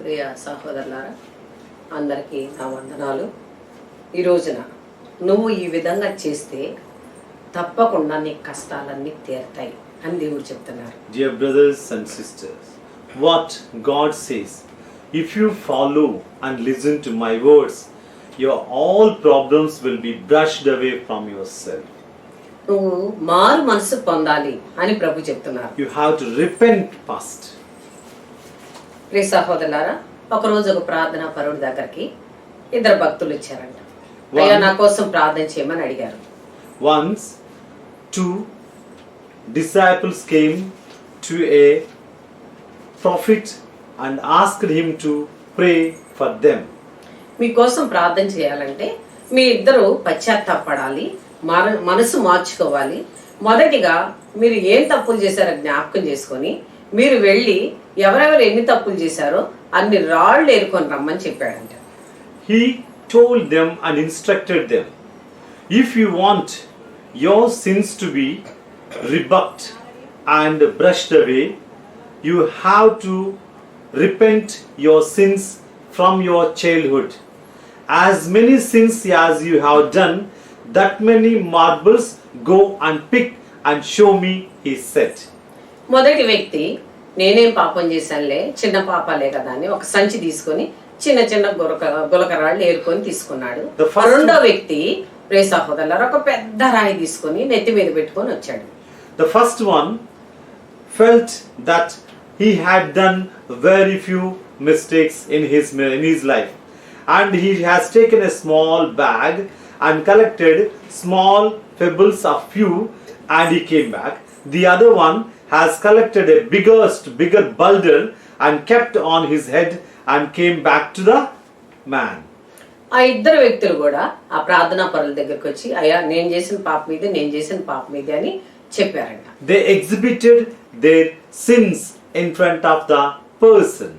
ప్రియ సహోదరులారా, అందరికీ నా వందనాలు. ఈ రోజున నువ్వు ఈ విధంగా చేస్తే తప్పకుండా నీ కష్టాలన్నీ తీరుతాయి అని దేవుడు చెప్తున్నారు. Dear brothers and sisters, what God says, if you follow and listen to my words, your all problems will be brushed away from yourself. నువ్వు మారు మనసు పొందాలి అని ప్రభు చెప్తున్నారు. You have to repent first. ప్రియ సహోదరులారా, ఒకరోజు ఒక ప్రార్థనా పరుడి దగ్గరికి ఇద్దరు భక్తులు వచ్చారంట. అయ్యా, నా కోసం ప్రార్థన చేయమని అడిగారు. Once, two disciples came to a prophet and asked him to pray for them. మీకోసం ప్రార్థన చేయాలంటే మీ ఇద్దరు పశ్చాత్తాపడాలి, మనసు మార్చుకోవాలి. మొదటిగా మీరు ఏం తప్పులు చేశారో జ్ఞాపకం చేసుకొని మీరు వెళ్ళి ఎవరెవరు ఎన్ని తప్పులు చేశారో అన్ని రాళ్ళు ఏరుకొని రమ్మని చెప్పాడంట. He told them and instructed them, if you want your sins to be rebuked and brushed away, you have to repent your sins from your childhood. As many sins as you have done, that many marbles go and pick and show me, he said. మొదటి వ్యక్తి, నేనేం పాపం చేశానులే, చిన్న పాపాలే కదా అని ఒక సంచి తీసుకొని చిన్న చిన్న గులకరాళ్ళు ఏరుకొని తీసుకున్నాడు. రెండో వ్యక్తి, ప్రియ సహోదరులారా, ఒక పెద్ద రాయి తీసుకొని నెత్తి మీద పెట్టుకొని వచ్చాడు. The first one felt that he had done very few mistakes in his life, and he has taken a small bag and collected small pebbles of few, and he came back. The other one has collected a bigger boulder and kept on his head and came back to the man. ఆ ఇద్దరు వ్యక్తులు కూడా ఆ ప్రార్థనా పరుల దగ్గరికి వచ్చి, అయ్యా, నేను చేసిన పాప మీదే అని చెప్పారంట. They exhibited their sins in front of the person.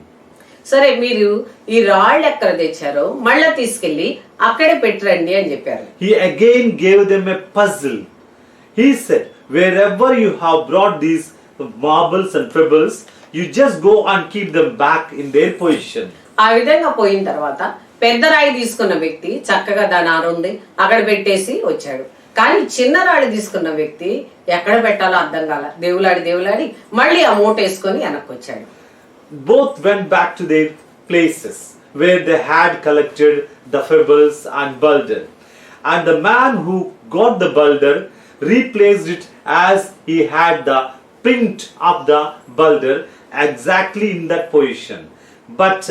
సరే, మీరు ఈ రాళ్ళు ఎక్కడ తెచ్చారో మళ్ళా తీసుకెళ్లి అక్కడే పెట్టరండి అని చెప్పారు. He again gave them a puzzle. He said, wherever you have brought these marbles and pebbles, you just go and keep them back in their position. ఆ విధంగా పోయిన తర్వాత పెద్ద రాయి తీసుకున్న వ్యక్తి చక్కగా దాని ఆరుంది అక్కడ పెట్టేసి వచ్చాడు. కానీ చిన్న రాళ్ళు తీసుకున్న వ్యక్తి ఎక్కడ పెట్టాలో అర్థం కాల, దేవులాడి మళ్ళీ ఆ మూట వేసుకొని వెనక్కి వచ్చాడు. Both went back to their places where they had collected the pebbles and boulder. And the man who got the boulder replaced it as he had the print of the boulder exactly in that position. But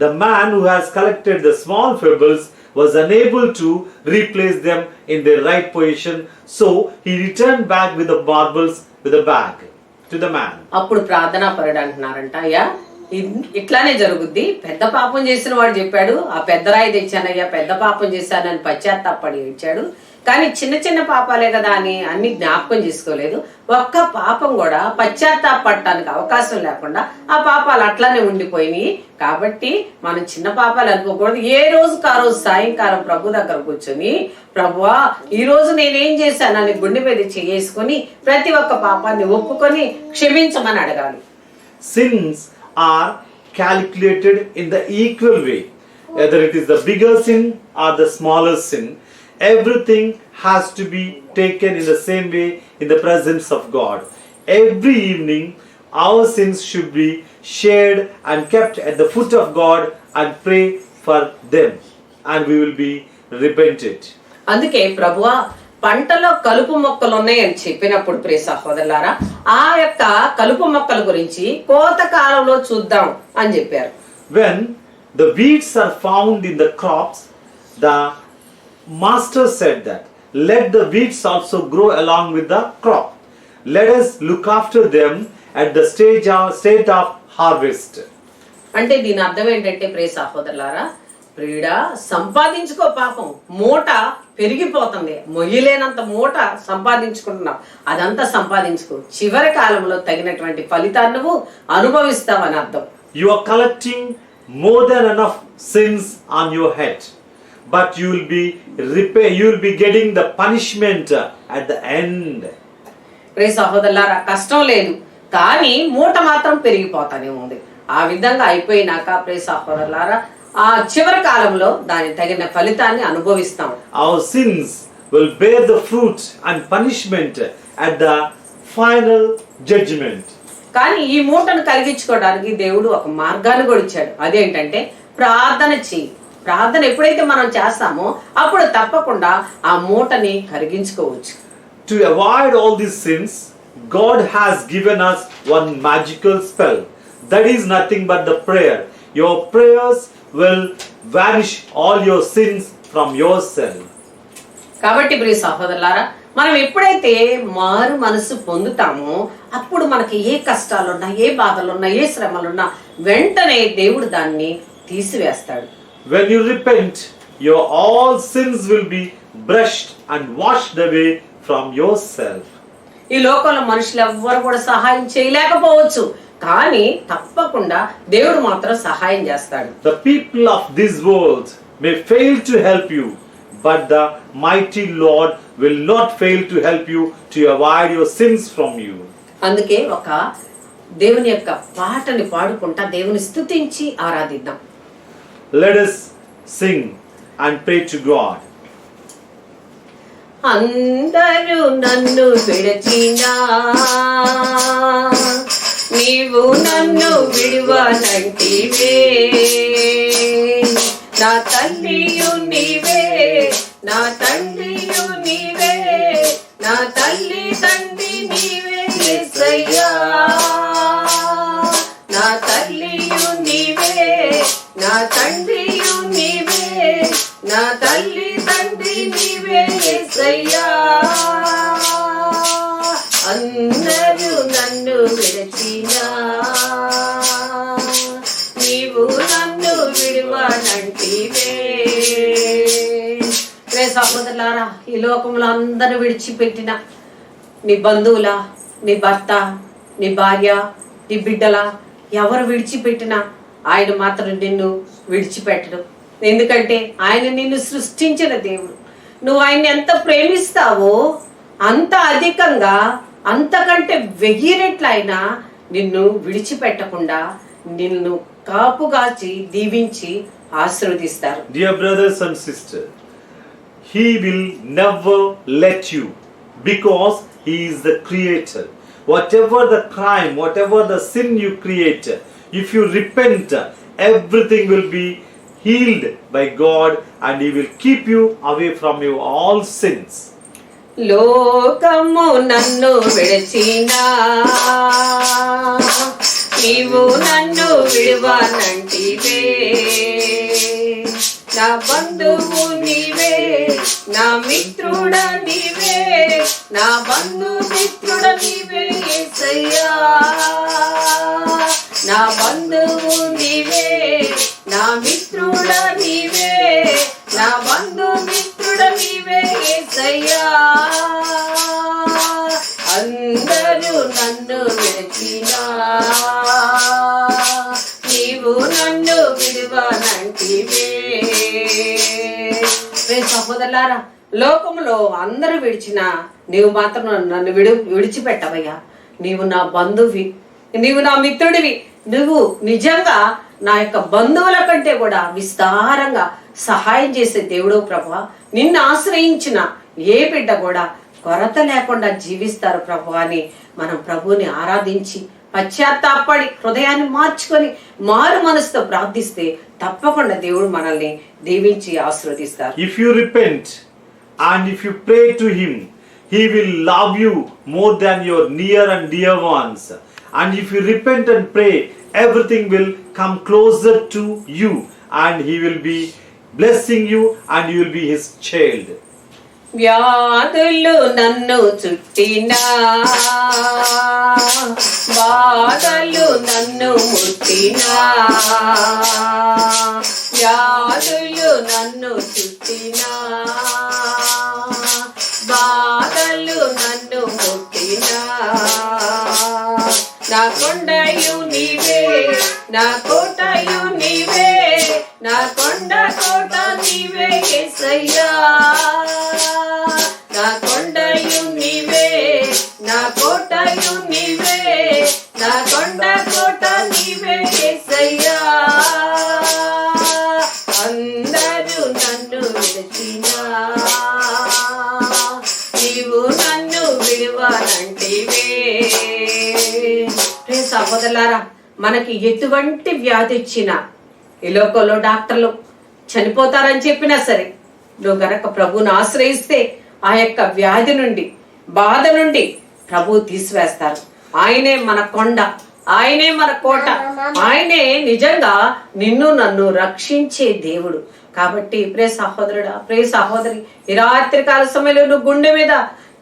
the man who has collected the small pebbles was unable to replace them in their right position, so he returned back with the marbles with the bag to the man. అప్పుడు ప్రార్థనా పరుడు అంటున్నారంట, అయ్యా, ఇట్లానే జరుగుద్ది. పెద్ద పాపం చేసిన వాడు చెప్పాడు, ఆ పెద్ద రాయి తెచ్చానయ్యా, పెద్ద పాపం చేశానని పశ్చాత్తాపడి ఇచ్చాడు. కానీ చిన్న చిన్న పాపాలే కదా అని అన్ని జ్ఞాపకం చేసుకోలేదు. ఒక్క పాపం కూడా పశ్చాత్తాపడటానికి అవకాశం లేకుండా ఆ పాపాలు అట్లానే ఉండిపోయినాయి. కాబట్టి మనం చిన్న పాపాలు అనుకోకూడదు. ఏ రోజుకు ఆ రోజు సాయంకాలం ప్రభు దగ్గర కూర్చొని, ప్రభువా, ఈ రోజు నేనేం చేశానని గుండె మీద చేసుకొని ప్రతి ఒక్క పాపాన్ని ఒప్పుకొని క్షమించమని అడగాలి. Sins are calculated in the equal way, whether it is the bigger sin or the smaller sin. Everything has to be taken in the same way in the presence of God. Every evening our sins should be shared and kept at the foot of God and pray for them, and we will be repented. అందుకే ప్రభువా, పంటలో కలుపు మొక్కలు ఉన్నాయని చెప్పినప్పుడు ప్రియ సహోదరులారా, ఆ యొక్క కలుపు మొక్కల గురించి కోత కాలంలో చూద్దాం అని చెప్పారు. When the weeds are found in the crops, the master said that let the weeds also grow along with the crop. Let us look after them at the state of harvest. అంటే దీని అర్థం ఏంటంటే ప్రియ సహోదరులారా, ప్రియుడా, సంపాదించుకో, పాపం మూట పెరిగిపోతుంది, మొయ్యలేనంత మూట సంపాదించుకుంటున్నావు, అదంతా సంపాదించుకో, చివరి కాలంలో తగినటువంటి ఫలితాన్ని నువ్వు అనుభవిస్తావని అర్థం. You are collecting more than enough sins on your head, but you will be getting the punishment at the end. ప్రియ సహోదరులారా, కష్టం లేదు, కానీ మూట మాత్రం పెరిగిపోతానే ఉంది. ఆ విధంగా అయిపోయినాక ప్రియ సహోదరులారా ఆ చివరి కాలంలో దాని తగిన ఫలితాన్ని అనుభవిస్తాం. Our sins will bear the fruit and punishment at the final judgment. కానీ ఈ మూటను కలిగించుకోవడానికి దేవుడు ఒక మార్గాన్ని కూడా ఇచ్చాడు. అదేంటంటే ప్రార్థన చెయ్యి. ప్రార్థన ఎప్పుడైతే మనం చేస్తామో అప్పుడు తప్పకుండా ఆ మూటని కరిగించుకోవచ్చు. To avoid all these sins, God has given us one magical spell. That is nothing but the prayer. Your prayers will vanish all your sins from yourself. కాబట్టి ప్రియ సహోదరులారా మనం ఎప్పుడైతే మారు మనసు పొందుతామో అప్పుడు మనకి ఏ కష్టాలున్నా, ఏ బాధలున్నా, ఏ శ్రమలున్నా వెంటనే దేవుడు దాన్ని తీసివేస్తాడు. When you repent, your all sins will be brushed and washed away from yourself. ఈ లోకంలో మనుషులు ఎవ్వరు కూడా సహాయం చేయలేకపోవచ్చు, కానీ తప్పకుండా దేవుడు మాత్రం సహాయం చేస్తాడు. The people of this world may fail to help you, but the mighty Lord will not fail to help you to avoid your sins from you. అందుకే ఒక దేవుని యొక్క పాటని పాడుకుంటా దేవుని స్తుతించి ఆరాధిద్దాం. Let us sing and pray to God. అందరూ నన్ను విడచినా నీవు నన్ను విడువనంటివే, నా తల్లియు నీవే, నా తండ్రియు నీవే, నా తల్లి తండ్రి నీవే యేసయ్యా, నా తల్లియు నీవే, నా తండ్రియు నీవే, నా తల్లి తండ్రి నీవే యేసయ్యా. అందరూ నన్ను విడచినా నీవు నన్ను విడువనంటివే. సహోదరులారా ఈ లోకంలో అందరూ విడిచిపెట్టిన నీ బంధువుల, నీ భర్త, నీ భార్య, నీ బిడ్డల ఎవరు విడిచిపెట్టినా ఆయన మాత్రం నిన్ను విడిచిపెట్టడు. ఎందుకంటే ఆయన నిన్ను సృష్టించిన దేవుడు. నువ్వు ఆయన్ని ఎంత ప్రేమిస్తావో అంత అధికంగా, అంతకంటే 1000 రెట్లు ఆయన నిన్ను విడిచిపెట్టకుండా నిన్ను కాపుగాచి దీవించి ఆశీర్వదిస్తారు. Dear brothers and sisters, He will never let you, because He is the creator. Whatever the crime, whatever the sin you create, if you repent, everything will be healed by God, and He will keep you away from your all sins. లోకము నన్ను విడచినా నీవు నన్ను విడువనంటివే, నా బంధువు నీవే, నా మిత్రుడ నీవే, నా బంధు మిత్రుడ నీవే యేసయ్యా, నా బంధువు నీవే, నా మిత్రుడ నీవే, నా బంధు మిత్రుడ నీవే యేసయ్యా. అందరూ నన్ను విడచినా నీవు నన్ను విడువనంటివే. సహోదరులారా లోకంలో అందరూ విడిచినా నీవు మాత్రం నన్ను విడిచిపెట్టవయ్యా. నీవు నా బంధువి, నీవు నా మిత్రుడివి. నువ్వు నిజంగా నా యొక్క బంధువుల కంటే కూడా విస్తారంగా సహాయం చేసే దేవుడు ప్రభువా. నిన్ను ఆశ్రయించిన ఏ బిడ్డ కూడా కొరత లేకుండా జీవిస్తారు ప్రభు అని మనం ప్రభువుని ఆరాధించి పశ్చాత్తాపడి హృదయాన్ని మార్చుకొని మారు మనసుతో ప్రార్థిస్తే తప్పకుండా దేవుడు మనల్ని దీవించి ఆశీర్వదిస్తారు. If you repent and if you pray to Him, He will love you more than your near and dear ones. And if you repent and pray, everything will come closer to you, and He will be blessing you, and you will be His child. వ్యాధులు నన్ను చుట్టినా బాధలు నన్ను ముట్టినా, వ్యాధులు నన్ను చుట్టినా బాధలు నన్ను ముట్టినా, నా కొండయు నీవే, నా కోటయు నీవే, నా కొండ కోట నీవే యేసయ్యా, నా కొండయు నీవే, నా కోటయు నీవే, నా కొండ కోట నీవే యేసయ్యా. సహోదరులారా, మనకి ఎటువంటి వ్యాధి వచ్చినా ఈ లోకంలో డాక్టర్లు చనిపోతారని చెప్పినా సరే, నువ్వు గనక ప్రభువుని ఆశ్రయిస్తే ఆ యొక్క వ్యాధి నుండి, బాధ నుండి ప్రభువు తీసివేస్తారు. ఆయనే మన కొండ, ఆయనే మన కోట, ఆయనే నిజంగా నిన్ను నన్ను రక్షించే దేవుడు. కాబట్టి ప్రియ సహోదరుడా, ప్రియ సహోదరి, ఈ రాత్రి కాల సమయంలో నువ్వు గుండె మీద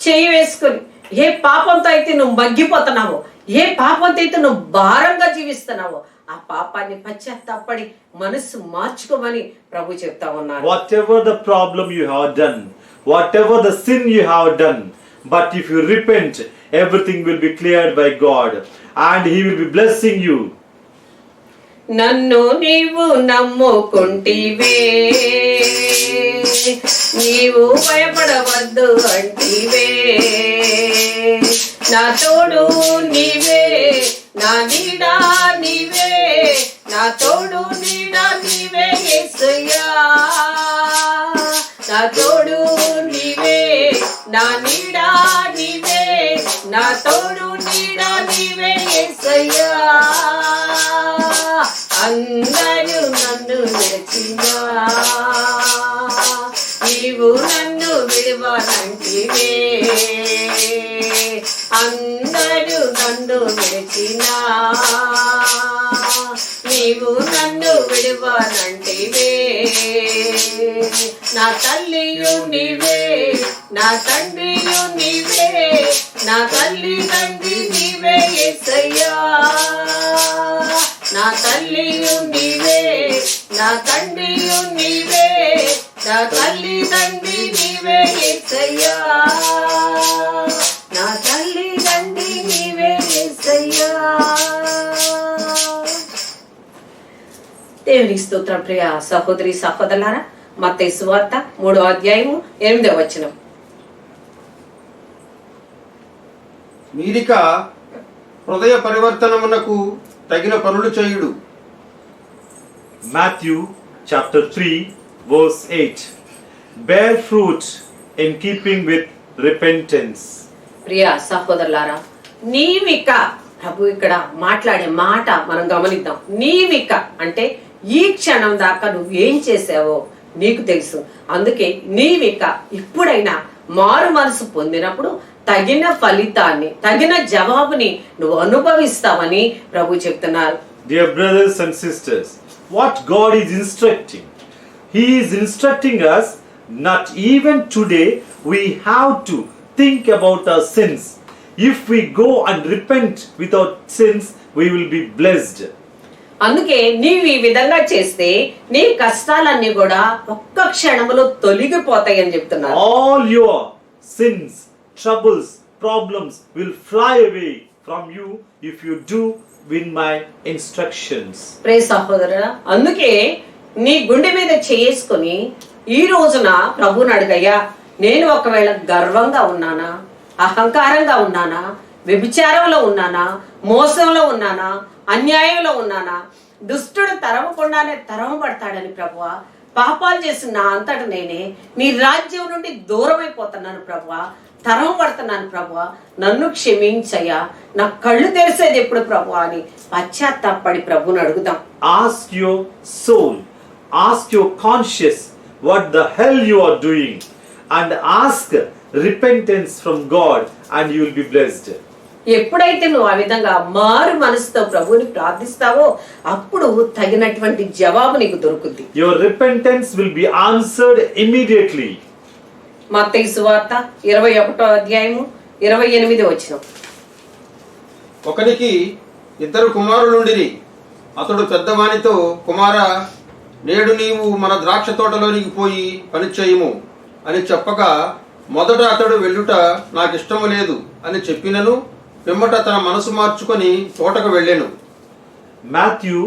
చేయి వేసుకొని ఏ పాపంతో అయితే నువ్వు మగ్గిపోతున్నావో, ఏ పాపంతో అయితే నువ్వు భారంగా జీవిస్తున్నావో, ఆ పాపాన్ని పశ్చాత్తాపడి మనసు మార్చుకోమని ప్రభు చెప్తా ఉన్నారు. Whatever the problem you have done, whatever the sin you have done, but if you repent, everything will be cleared by God and He will be blessing you. నన్ను నీవు నమ్ముకుంటివే, నీవు భయపడవద్దు అంటివే, నా తోడు నీవే, నా నీడా నీవే, నా తోడు నీడా నీవే యేసయ్యా, నా తోడు నీవే, నా నీడా నీవే, నా తోడు నీడా నీవే యేసయ్యా. అందరూ నన్ను విడిచినా నీవు నన్ను విడవనంటివే, అందరూ నన్ను విడిచినా నీవు నన్ను విడవనంటివే, నా తల్లియు నీవే, నా తండ్రియు నీవే, నా తల్లి తండ్రి నీవే యేసయ్యా, నా తల్లియు నీవే, నా తండ్రియు నీవే, నా తల్లి తండ్రి నీవే యేసయ్యా, నా తల్లి తండ్రి నీవే యేసయ్యా. దేవునికి స్తోత్రం. ప్రియ సహోదరి సహోదరులారా, మత్తయి సువార్త 3వ అధ్యాయము 8వ వచనం. మీరిక హృదయ పరివర్తనమునకు తగిన పనులు చేయుడు. Matthew chapter 3 verse 8. Bear fruit in keeping with repentance. ప్రియ సహోదరులారా, నీవిక, ప్రభు ఇక్కడ మాట్లాడే మాట మనం గమనిద్దాం. నీవిక అంటే ఈ క్షణం దాకా నువ్వు ఏం చేసావో నీకు తెలుసు. అందుకే నీవిక ఇప్పుడైనా మారు మనసు పొందినప్పుడు తగిన ఫలితాన్ని, తగిన జవాబుని నువ్వు అనుభవిస్తావని ప్రభు చెప్తున్నారు. Dear brothers and sisters, what God is instructing, He is instructing us not even today we have to think about our sins. If we go and repent without sins, we will be blessed. అందుకే నీవు ఈ విధంగా చేస్తే నీ కష్టాలన్నీ కూడా ఒక్క క్షణంలో తొలగిపోతాయని చెప్తున్నారు. All your sins, troubles, problems will fly away from you if you do with my instructions. ప్రియ సహోదరుడా, అందుకే నీ గుండె మీద చేసుకొని ఈ రోజున ప్రభువుని అడుగయ్యా, నేను ఒకవేళ గర్వంగా ఉన్నానా, అహంకారంగా ఉన్నానా, వ్యభిచారంలో ఉన్నానా, మోసంలో ఉన్నానా, అన్యాయంలో ఉన్నానా, దుష్టుడు తరమకుండానే తరమబడతాడని ప్రభువా, పాపాలు చేసిన నా అంతట నేనే నీ రాజ్యం నుండి దూరమైపోతున్నాను ప్రభువా, తరమబడుతున్నాను ప్రభువా, నన్ను క్షమించయ్యా, నా కళ్ళు తెరిసేది ఎప్పుడు ప్రభువా అని పశ్చాత్తాపడి ప్రభువుని అడుగుదాం. Ask your soul, ask your conscience what the hell you are doing, and ask repentance from God and you will be blessed. ఎప్పుడైతే నువ్వు ఆ విధంగా మారు మనసుతో ప్రభువుని ప్రార్థిస్తావో అప్పుడు తగినటువంటి జవాబు నీకు దొరుకుద్ది. Your repentance will be answered immediately. మత్తయి సువార్త 21వ అధ్యాయము 28వ వచనం. ఒకనికి 2 కుమారులుండిరి. అతడు పెద్దవానితో, కుమారా, నేడు నీవు మన ద్రాక్ష తోటలోనికి పోయి పని చేయుము అని చెప్పగా, మొదట అతడు వెళ్ళుట నాకిష్టము లేదు అని చెప్పినను పిమ్మట తన మనసు మార్చుకొని తోటకు వెళ్ళెను. Matthew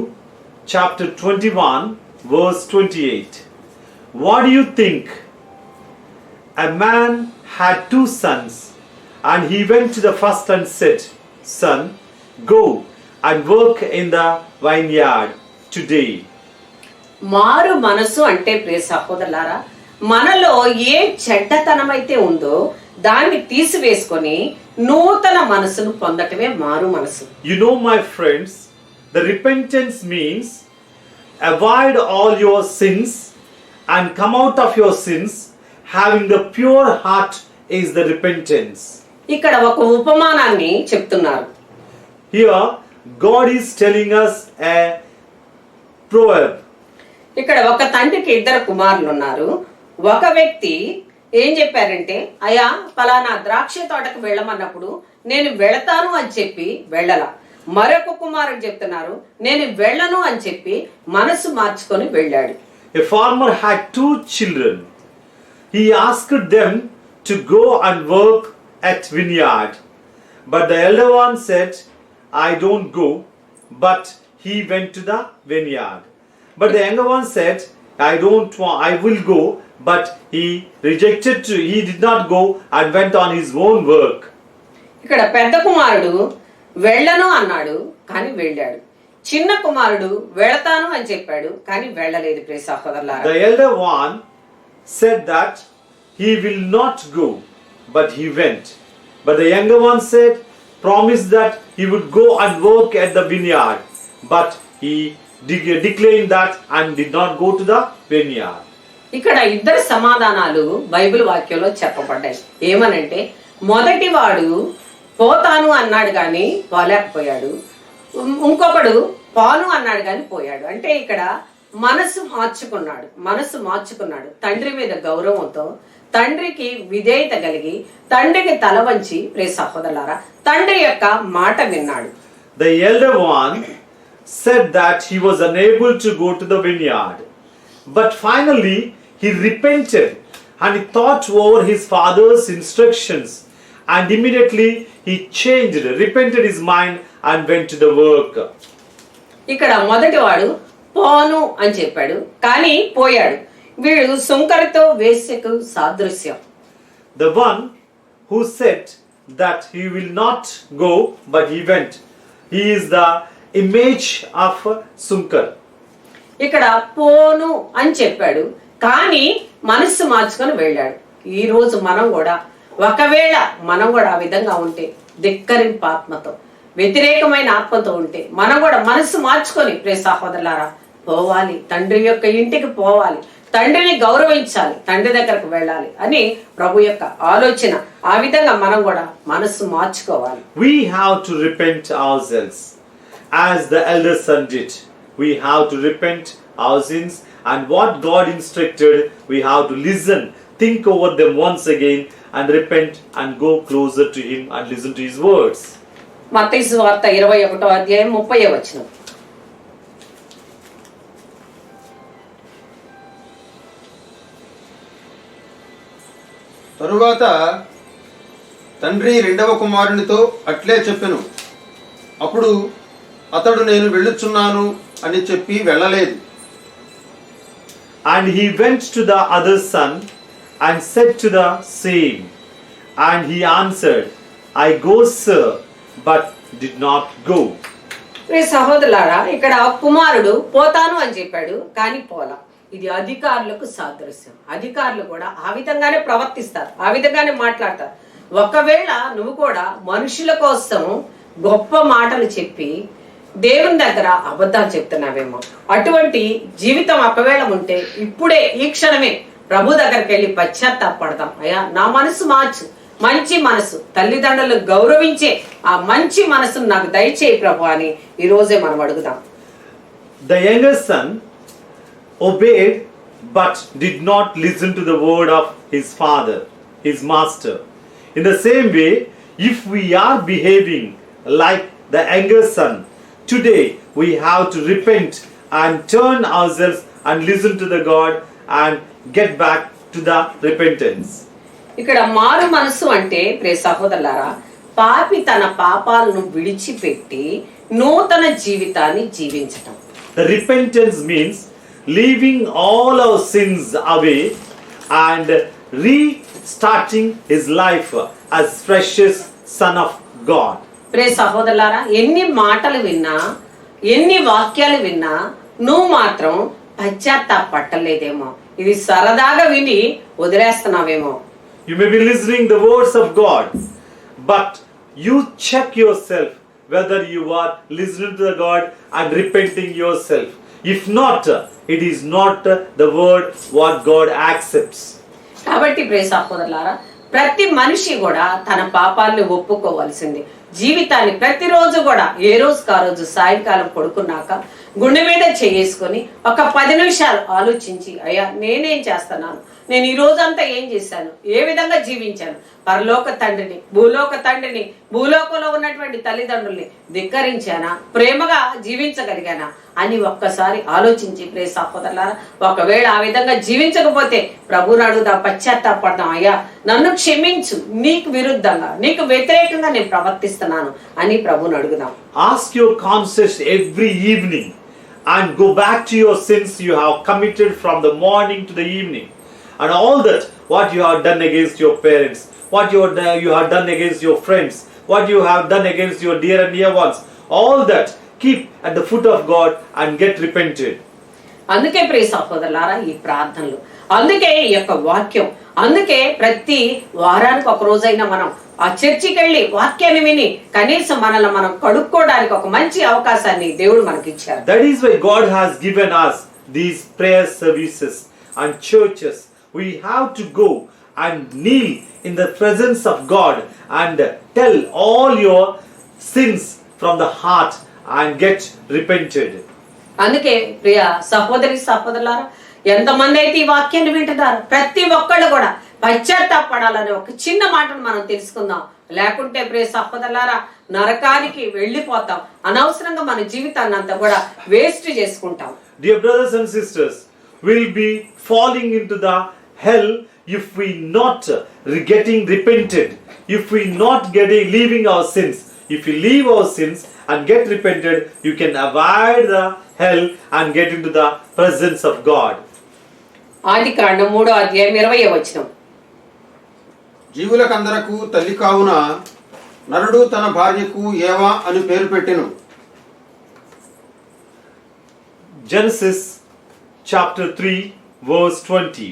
chapter 21 verse 28. What do you think? A man had 2 sons, and he went to the first and said, Son, go and work in the vineyard today. మారు మనసు అంటే ప్రియ సహోదరులారా, మనలో ఏ చెడ్డతనం అయితే ఉందో దాన్ని తీసివేసుకొని నూతన మనసును పొందటమే మారు మనసు. You know, my friends, the repentance means avoid all your sins and come out of your sins. Having the pure heart is the repentance. ఇక్కడ ఒక ఉపమానాన్ని చెప్తున్నారు. Here, God is telling us a proverb. ఇక్కడ ఒక తండ్రికి 2 కుమారులు ఉన్నారు. ఒక వ్యక్తి ఏం చెప్పారంటే, అయ్యా ఫలానా ద్రాక్ష తోటకు వెళ్ళమన్నప్పుడు నేను వెళతాను అని చెప్పి వెళ్ళలా. మరొక కుమారుడు చెప్తున్నారు, నేను వెళ్ళను అని చెప్పి మనసు మార్చుకొని వెళ్ళాడు. A farmer had 2 children. He asked them to go and work at vineyard. But the elder one said, I don't go. But he went to the vineyard. But the younger one said, I don't want, I will go. But he did not go and went on his own work. ఇక్కడ పెద్ద కుమారుడు వెళ్ళను అన్నాడు కానీ వెళ్ళాడు. చిన్న కుమారుడు వెళతాను అని చెప్పాడు కానీ వెళ్ళలేదు. ప్రియ సహోదరులారా, The elder one said that he will not go, but he went. But the younger one said, promised that he would go and work at the vineyard. But he declined that and did not go to the vineyard. ఇక్కడ 2 సమాధానాలు Bible వాక్యంలో చెప్పబడ్డాయి. ఏమనంటే, మొదటి వాడు పోతాను అన్నాడు కానీ పోలేకపోయాడు, ఇంకొకడు పోను అన్నాడు కానీ పోయాడు. అంటే ఇక్కడ మనసు మార్చుకున్నాడు. తండ్రి మీద గౌరవంతో, తండ్రికి విధేయత కలిగి, తండ్రికి తల వంచి, ప్రియ సహోదరులారా, తండ్రి యొక్క మాట విన్నాడు. The elder one said that he was unable to go to the vineyard. But finally he repented and he thought over his father's instructions, and immediately he repented his mind and went to the work. ఇక్కడ మొదటి వాడు పోను అని చెప్పాడు కానీ పోయాడు. వీడు సుంకరితో వేశ్యకు సాదృశ్యం. The one who said that he will not go but he went, he is the image of Sunkar. ఇక్కడ పోను అని చెప్పాడు కానీ మనస్సు మార్చుకొని వెళ్ళాడు. ఈ రోజు ఒకవేళ మనం కూడా ఆ విధంగా ఉంటే, ధిక్కరింపు ఆత్మతో, వ్యతిరేకమైన ఆత్మతో ఉంటే, మనం కూడా మనస్సు మార్చుకొని, ప్రియ సహోదరులారా, పోవాలి, తండ్రి యొక్క ఇంటికి పోవాలి, తండ్రిని గౌరవించాలి, తండ్రి దగ్గరకు వెళ్ళాలి అని ప్రభు యొక్క ఆలోచన. ఆ విధంగా మనం కూడా మనస్సు మార్చుకోవాలి. We have to repent ourselves as the elder son did. We have to repent our sins, and what God instructed, we have to listen, think over them once again and repent and go closer to him and listen to his words. మత్తయి సువార్త 21వ అధ్యాయం 30వ వచనం. తరువాత తండ్రి 2వ కుమారునితో అట్లే చెప్పెను. అప్పుడు అతడు నేను వెళ్ళుచున్నాను అని చెప్పి వెళ్ళలేదు. And he went to the other son and said to the same. And he answered, I go, sir, but did not go. ప్రియ సహోదరులారా, ఇక్కడ కుమారుడు పోతాను అని చెప్పాడు కానీ పోలా. ఇది అధికారులకు సాదృశ్యం. అధికారులు కూడా ఆ విధంగానే ప్రవర్తిస్తారు, ఆ విధంగానే మాట్లాడతారు. ఒకవేళ నువ్వు కూడా మనుషుల కోసం గొప్ప మాటలు చెప్పి దేవుని దగ్గర అబద్ధాలు చెప్తున్నావేమో, అటువంటి జీవితం ఒకవేళ ఉంటే ఇప్పుడే ఈ క్షణమే ప్రభు దగ్గరికి వెళ్ళి పశ్చాత్తాపడదాం. అయ్యా, నా మనసు మార్చు, మంచి మనసు, తల్లిదండ్రులు గౌరవించే ఆ మంచి మనసును నాకు దయచేయి ప్రభు అని ఈ రోజే మనం అడుగుదాం. The younger son obeyed but did not listen to the word of his father, his master. In the same way, if we are behaving like the younger son, today we have to repent and turn ourselves and listen to the God and get back to the repentance. ఇక్కడ మారు మనసు అంటే ప్రియ సహోదరులారా, పాపి తన పాపాలను విడిచిపెట్టి నూతన జీవితాన్ని జీవించటం. The repentance means leaving all our sins away and restarting his life as precious son of God. ప్రియ సహోదరులారా, ఎన్ని మాటలు విన్నా, ఎన్ని వాక్యాలు విన్నా నువ్వు మాత్రం పశ్చాత్తాపట్టలేదేమో, ఇది సరదాగా విని వదిలేస్తున్నావేమో. You may be listening the words of God, but you check yourself whether you are listening to the God and repenting yourself. If not, it is not the word what God accepts. కాబట్టి ప్రియ సహోదరులారా, ప్రతి మనిషి కూడా తన పాపాలను ఒప్పుకోవాల్సింది. జీవితాన్ని ప్రతిరోజు కూడా ఏ రోజుకి ఆ రోజు సాయంకాలం పడుకున్నాక గుండె మీద చేసుకొని ఒక 10 నిమిషాలు ఆలోచించి, అయ్యా నేనేం చేస్తున్నాను, నేను ఈ రోజంతా ఏం చేశాను, ఏ విధంగా జీవించాను, పరలోక తండ్రిని భూలోకంలో ఉన్నటువంటి తల్లిదండ్రుల్ని ధిక్కరించానా, ప్రేమగా జీవించగలిగానా అని ఒక్కసారి ఆలోచించి ప్రియ సహోదరులారా, ఒకవేళ ఆ విధంగా జీవించకపోతే ప్రభువుని అడుగుదాం, పశ్చాత్తాపడదాం, అయ్యా నన్ను క్షమించు, నీకు విరుద్ధంగా నీకు వ్యతిరేకంగా నేను ప్రవర్తిస్తున్నాను అని ప్రభువుని అడుగుదాం. Ask your conscience every evening and go back to your sins you have committed from the morning to the evening, and all that what you have done against your parents, what you have done against your friends, what you have done against your dear and near ones, all that keep at the foot of God and get repented. అందుకే ప్రియ సహోదరులారా ఈ ప్రార్థనలు, అందుకే ఈ యొక్క వాక్యం, అందుకే ప్రతి వారానికి ఒక రోజైనా మనం ఆ చర్చికి వెళ్ళి వాక్యాన్ని విని కనీసం మనల్ని మనం కడుక్కోవడానికి ఒక మంచి అవకాశాన్ని దేవుడు మనకి ఇచ్చారు. That is why God has given us these prayer services and churches. We have to go and kneel in the presence of God and tell all your sins from the heart and get repented. అందుకే ప్రియ సహోదరులారా, ఎంతమంది అయితే ఈ వాక్యాన్ని వింటున్నారు, ప్రతి ఒక్కళ్ళు కూడా పశ్చాత్తాపడాలనే ఒక చిన్న మాటను మనం తెలుసుకుందాం. లేకుంటే ప్రియ సహోదరులారా నరకానికి వెళ్ళిపోతాం, అనవసరంగా మన జీవితాన్ని అంతా కూడా వేస్ట్ చేసుకుంటాం. Dear brothers and sisters, we'll be falling into the hell if we not getting repented, if we not leaving our sins. If you leave our sins and get repented, you can avoid the hell and get into the presence of God. ఆదికాండం 3వ అధ్యాయం 20వ వచనం. జీవులకందరకు తల్లి కావున నరుడు తన భార్యకు ఏవా అని పేరు పెట్టెను. Genesis chapter 3 verse 20.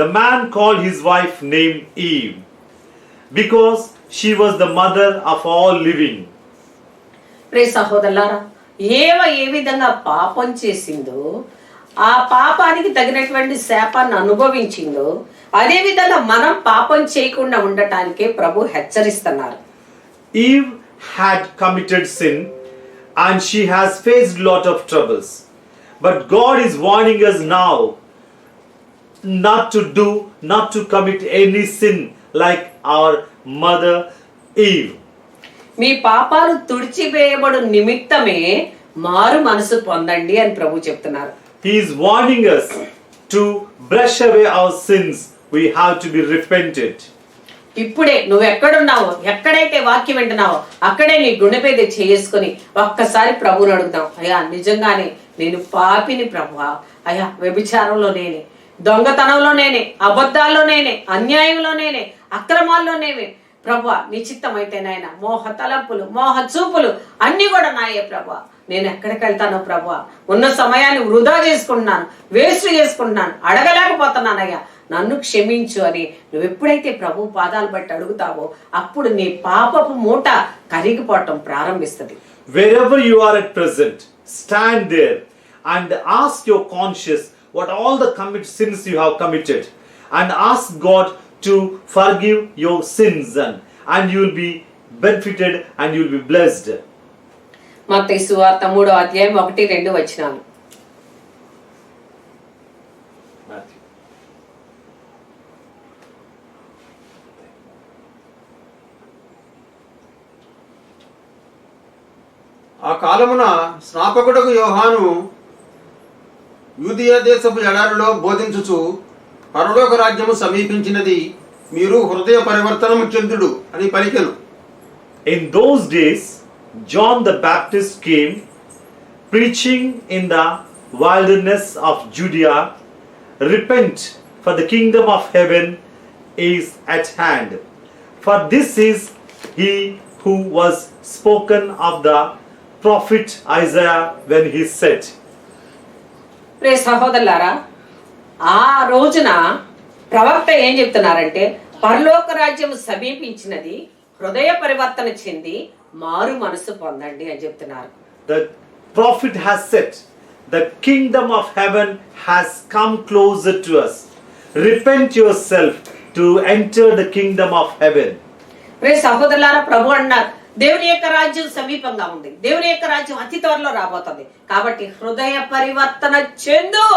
The man called his wife name Eve because she was the mother of all living. ప్రియ సహోదరులారా, ఏ విధంగా పాపం చేసిందో, ఆ పాపానికి తగినటువంటి శాపాన్ని అనుభవించిందో, అదే విధంగా మనం పాపం చేయకుండా ఉండటానికే ప్రభు హెచ్చరిస్తున్నారు. Eve had committed sin and she has faced lot of troubles. But God is warning us now not to commit any sin like our mother Eve. మీ పాపాలు తుడిచివేయబడు నిమిత్తమే మారు మనసు పొందండి అని ప్రభు చెప్తున్నారు. He is warning us to brush away our sins. We have to be repented. ఇప్పుడే నువ్వు ఎక్కడున్నావో, ఎక్కడైతే వాక్యం వింటున్నావో అక్కడే నీ గుండె మీద చేసుకొని ఒక్కసారి ప్రభువుని అడుగుదాం. అయ్యా నిజంగానే నేను పాపిని ప్రభువా, అయ్యా వ్యభిచారంలో నేనే, దొంగతనంలో నేనే, అబద్ధాల్లో నేనే, అన్యాయంలో నేనే, అక్రమాల్లో నేనే ప్రభువా, నీ చిత్తమైతే నాయన మోహ తలంపులు, మోహ చూపులు అన్ని కూడా నాయే ప్రభువా, నేను ఎక్కడికి వెళ్తానో ప్రభువా, ఉన్న సమయాన్ని వృధా చేసుకుంటున్నాను, వేస్ట్ చేసుకుంటున్నాను, అడగలేకపోతున్నానయ్యా, నన్ను క్షమించు అని నువ్వు ఎప్పుడైతే ప్రభు పాదాలు బట్టి అడుగుతావో అప్పుడు నీ పాపపు మూట కరిగిపోవటం ప్రారంభిస్తుంది. Wherever you are at present, stand there and ask your conscience what all the sins you have committed and ask God to forgive your sins and you will be benefited and you will be blessed. మత్తయి సువార్త 3వ అధ్యాయం 1-2 వచనాలు. ఆ కాలమున స్నాపకుడకు యోహాను యూదియా దేశపు ఎడారిలో బోధించుచు పరలోక రాజ్యము సమీపించినది, మీరు హృదయ పరివర్తనము చెందుడు అని పలికెను. In those days John the Baptist came preaching in the wilderness of Judea, repent, for the kingdom of heaven is at hand. For this is he who was spoken of the prophet Isaiah when he said. ప్రియ సహోదరులారా, ఆ రోజున ప్రవక్త ఏం చెప్తున్నారంటే పరలోక రాజ్యం సమీపించినది, హృదయ పరివర్తన చెంది మారు మనసు పొందండి అని చెప్తున్నారు. The prophet has said, the kingdom of heaven has come closer to us. Repent yourself to enter the kingdom of heaven. ప్రియ సహోదరులారా, ప్రభు అన్నారు దేవుని యొక్క రాజ్యం సమీపంగా ఉంది, దేవుని యొక్క రాజ్యం అతి త్వరలో రాబోతుంది. కాబట్టి హృదయ పరివర్తన చెందు.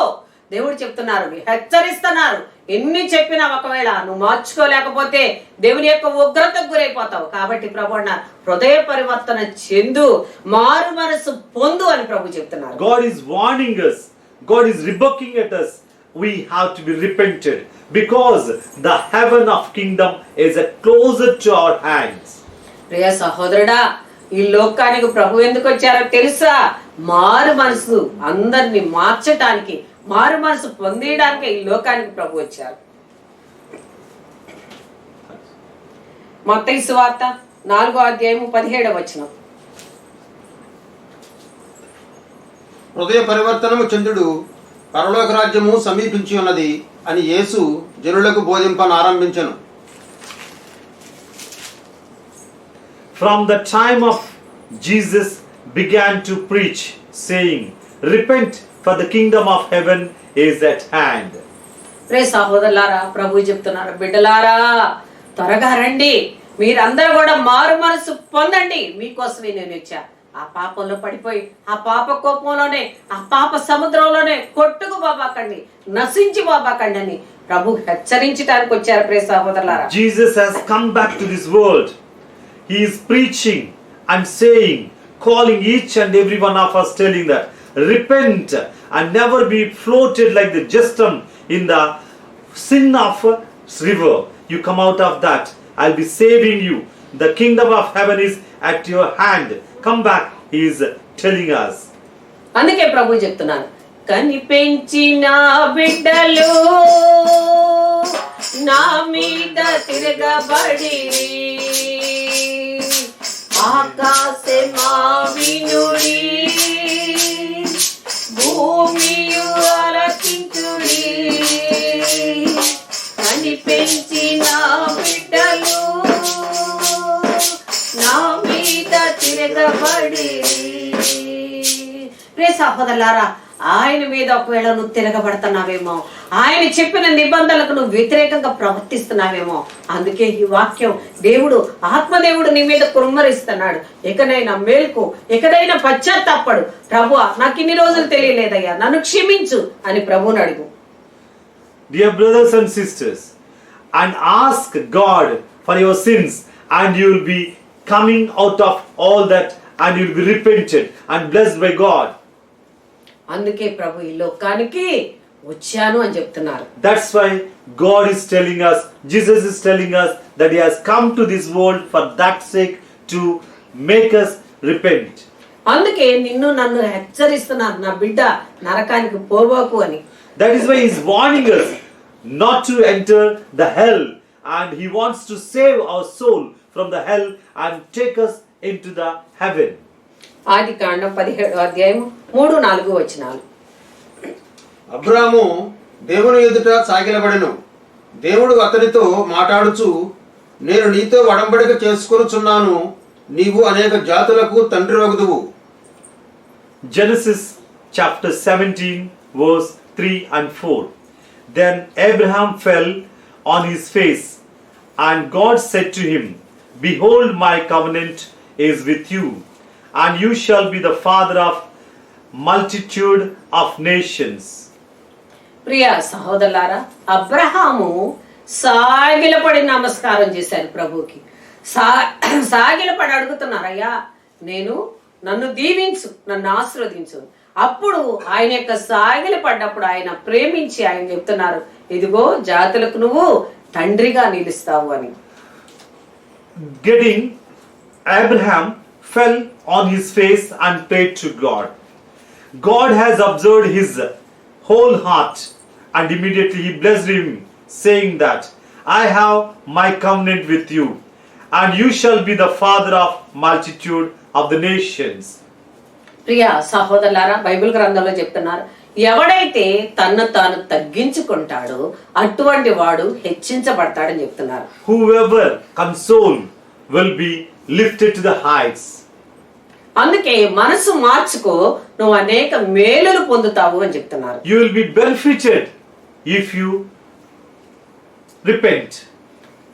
దేవుడు చెప్తున్నారు, హెచ్చరిస్తున్నారు. ఎన్ని చెప్పినా ఒకవేళ నువ్వు మార్చుకోలేకపోతే దేవుని యొక్క ఉగ్రతకు గురైపోతావు. కాబట్టి ప్రభు అన్నారు హృదయ పరివర్తన చెందు, మారు మనసు పొందు అని ప్రభు చెప్తున్నారు. God is warning us. God is rebuking at us. We have to be repented because the heaven of kingdom is closer to our hands. ప్రియ సహోదరుడా, ఈ లోకానికి ప్రభు ఎందుకు వచ్చారో తెలుసా? మారు మనసు అందరిని మార్చటానికి, మారు మనసు పొందేయడానికి ఈ లోకానికి ప్రభు వచ్చారు. మత్తయి సువార్త 4:17. హృదయ పరివర్తనము చెందుడు, పరలోక రాజ్యము సమీపించి ఉన్నది అని యేసు జనులకు బోధింపనారంభించెను. From the time of Jesus began to preach, saying, repent, for the kingdom of heaven is at hand. రే సహోదరులారా, ప్రభు చెప్తున్నారు, బిడ్డలారా త్వరగా రండి, మీరందరూ కూడా మారు మనసు పొందండి, మీకోసమే నేను వచ్చా. ఆ పాపంలో పడిపోయి ఆ పాప కోపంలోనే ఆ పాప సముద్రంలోనే కొట్టుకు బాబాకండి, నశించి బాబాకండి అని ప్రభు హెచ్చరించడానికి వచ్చారు. ప్రియ సహోదరులారా, Jesus has come back to this world. He is preaching and saying, calling each and every one of us, telling that repent and never be floated like the jestum in the sin of a river. You come out of that, I'll be saving you. The kingdom of heaven is at your hand. Come back, he is telling us. అందుకే ప్రభు చెప్తున్నాను, కనిపెంచిన బిడ్డలు నా మీద తిరగబడి ఆకాశమా వినుడి, భూమియు ఆలకించుడి. కనిపెంచిన బిడ్డలు నా మీద తిరగబడి. ప్రియ సహోదరులారా, ఆయన మీద ఒకవేళ నువ్వు తిరగబడుతున్నావేమో, ఆయన చెప్పిన నిబంధనలకు నువ్వు వ్యతిరేకంగా ప్రవర్తిస్తున్నావేమో. అందుకే ఈ వాక్యం దేవుడు, ఆత్మదేవుడు నీ మీద కుమ్మరిస్తున్నాడు. ఎకనైనా మేల్కు, ఎకనైనా పశ్చాత్తాపడు. ప్రభువా, నాకు ఇన్ని రోజులు తెలియలేదయ్యా, నన్ను క్షమించు అని ప్రభువుని అడుగు. Dear brothers and sisters, and ask God for your sins, and you will be coming out of all that, and you will be repented and blessed by God. అందుకే ప్రభు ఈ లోకానికి వచ్చాను అని చెప్తున్నారు. That's why God is telling us, Jesus is telling us that he has come to this world for that sake, to make us repent. అందుకే నిన్ను నన్ను హెచ్చరిస్తున్నారు, నా బిడ్డ నరకానికి పోబోకు అని. That is why he is warning us not to enter the hell, and he wants to save our soul from the hell and take us into the heaven. ఆదికాండం 17:3-4. అబ్రాము దేవుని ఎదుట సాగిలబడెను. దేవుడు అతనితో మాట్లాడుచు, నేను నీతో ఒడంబడిక చేసుకొనుచున్నాను, నీవు అనేక జాతులకు తండ్రి వగుదువు. Genesis chapter 17 verse 3 and 4. Then Abraham fell on his face, and God said to him, behold, my covenant is with you, and you shall be the father of multitude of nations. ప్రియ సహోదరులారా, అబ్రహాము సాగిలపడి నమస్కారం చేశారు ప్రభువుకి. సాగిలపడి అడుగుతున్నారు, అయ్యా నన్ను దీవించు, నన్ను ఆశీర్వదించు. అప్పుడు ఆయన యొక్క సాగిలి పడ్డప్పుడు ఆయన ప్రేమించి ఆయన చెప్తున్నారు, ఇదిగో జాతులకు నువ్వు తండ్రిగా నిలుస్తావు అని. Getting Abraham fell on his face and prayed to God. God has observed his whole heart, and immediately he blessed him, saying that I have my covenant with you, and you shall be the father of multitude of the nations. ప్రియ సహోదరులారా, Bible గ్రంథంలో చెప్తున్నారు, ఎవడైతే తన్ను తాను తగ్గించుకుంటాడో అటువంటి వాడు హెచ్చించబడతాడని చెప్తున్నారు. Whoever console will be lifted to the heights. అందుకే మనసు మార్చుకో, నువ్వు అనేక మేలులు పొందుతావు అని చెప్తున్నారు. You will be benefited if you repent.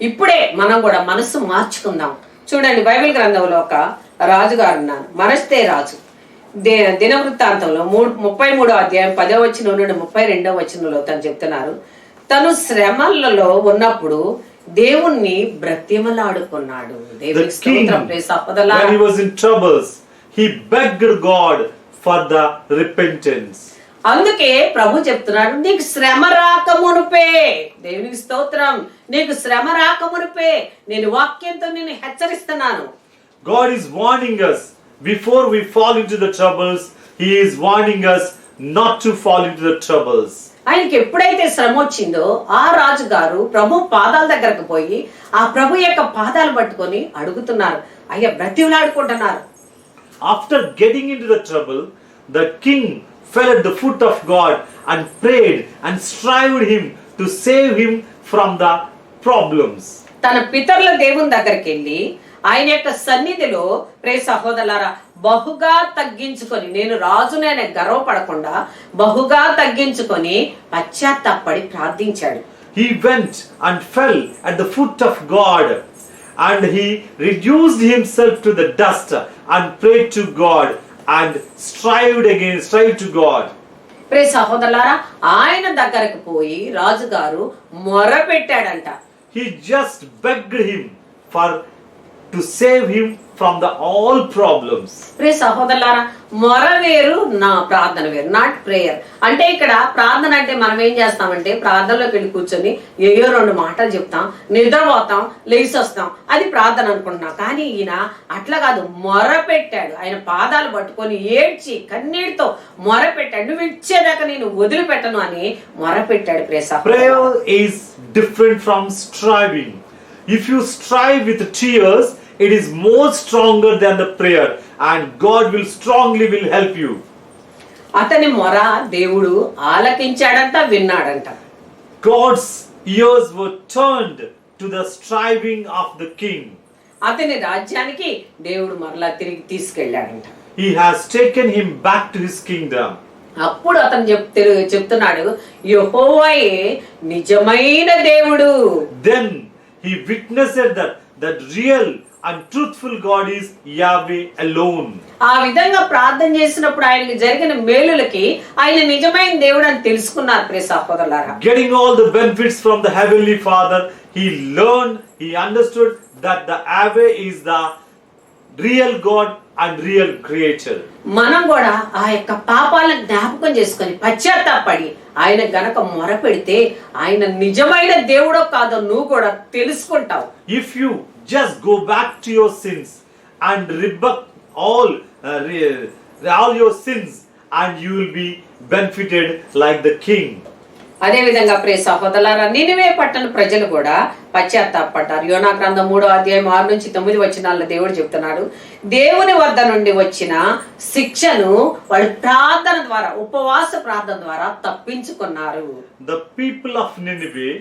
ఇప్పుడే మనం కూడా మనసు మార్చుకుందాం. చూడండి, బైబిల్ గ్రంథంలో ఒక రాజుగారు ఉన్నారు, మనస్తే రాజు. దినవృత్తాంతంలో 33వ అధ్యాయం 10వ వచనం నుండి 32వ వచనంలో తను చెప్తున్నారు, తను శ్రమలలో ఉన్నప్పుడు దేవుణ్ణి బ్రతిమలాడుకున్నాడు. దేవునికి స్తోత్రం. When he was in troubles, he begged God for the repentance. అందుకే ప్రభు చెప్తున్నాడు, నీకు శ్రమ రాకమునుపే, దేవునికి స్తోత్రం, నీకు శ్రమ రాకమునుపే నేను వాక్యంతో నిన్ను హెచ్చరిస్తున్నాను. God is warning us before we fall into the troubles. He is warning us not to fall into the troubles. ఆయనకి ఎప్పుడైతే శ్రమ వచ్చిందో ఆ రాజు గారు ప్రభు పాదాల దగ్గరకు పోయి ఆ ప్రభు యొక్క పాదాలు పట్టుకొని అడుగుతున్నారు, అయ్యా బ్రతిమలాడుకుంటున్నారు. After getting into the trouble, the king fell at the foot of God and prayed and strived him to save him from the problems. తన పితరుల దేవుని దగ్గరికి వెళ్ళి ఆయన యొక్క సన్నిధిలో, ప్రియ సహోదరులారా, బహుగా తగ్గించుకొని, నేను రాజునే గర్వపడకుండా బహుగా తగ్గించుకొని పశ్చాత్తాపడి ప్రార్థించాడు. He went and fell at the foot of God and he reduced himself to the dust and prayed to God and strived to God. ప్రియ సహోదరులారా, ఆయన దగ్గరకు పోయి రాజుగారు మొర పెట్టాడంట. He just begged him to save him from all problems. ప్రియ సహోదరులారా, మొర వేరు, నా ప్రార్థన వేరు. నాట్ ప్రేయర్ అంటే, ఇక్కడ ప్రార్థన అంటే మనం ఏం చేస్తామంటే ప్రార్థనలోకి వెళ్ళి కూర్చొని ఏయో 2 మాటలు చెప్తాం, నిద్రపోతాం, లేచి వస్తాం, అది ప్రార్థన అనుకుంటున్నాం. కానీ ఈయన అట్లా కాదు, మొర పెట్టాడు. ఆయన పాదాలు పట్టుకొని ఏడ్చి కన్నీటితో మొర పెట్టాడు. నువ్వు ఇచ్చేదాకా నేను వదిలిపెట్టను అని మొర పెట్టాడు. ప్రియ సహోదరులారా, prayer is different from striving. If you strive with tears, it is more stronger than the prayer, and God will help you. అతని మొర దేవుడు ఆలకించాడంట, విన్నాడంట. God's ears were turned to the striving of the king. అతని రాజ్యానికి దేవుడు మరలా తిరిగి తీసుకెళ్ళాడంట. He has taken him back to his kingdom. అప్పుడు అతను చెప్తున్నాడు, యెహోవాయే నిజమైన దేవుడు. Then he witnessed that real and truthful God is Yahweh alone. ఆ విధంగా ప్రార్థన చేసినప్పుడు ఆయనకి జరిగిన మేలులకి ఆయన నిజమైన దేవుడు అని తెలుసుకున్నారు. ప్రియ సహోదరులారా, Getting all the benefits from the Heavenly Father, he understood that the Yahweh is the real God and real creator. మనం కూడా ఆ యొక్క పాపాలను జ్ఞాపకం చేసుకొని పశ్చాత్తాపడి ఆయన గనక మొర పెడితే ఆయన నిజమైన దేవుడో కాదో నువ్వు కూడా తెలుసుకుంటావు. If you just go back to your sins and rebuke all your sins, and you will be benefited like the king. అదే విధంగా ప్రియ సహోదరులారా, నినివే పట్టణ ప్రజలు కూడా పశ్చాత్తాపడ్డారు. యోనా గ్రంథం 3వ అధ్యాయం 6 నుంచి 9 వచనాల్లో దేవుడు చెప్తున్నాడు, దేవుని వద్ద నుండి వచ్చిన శిక్షను వాళ్ళు ప్రార్థన ద్వారా, ఉపవాస ప్రార్థన ద్వారా తప్పించుకున్నారు. The people of Nineveh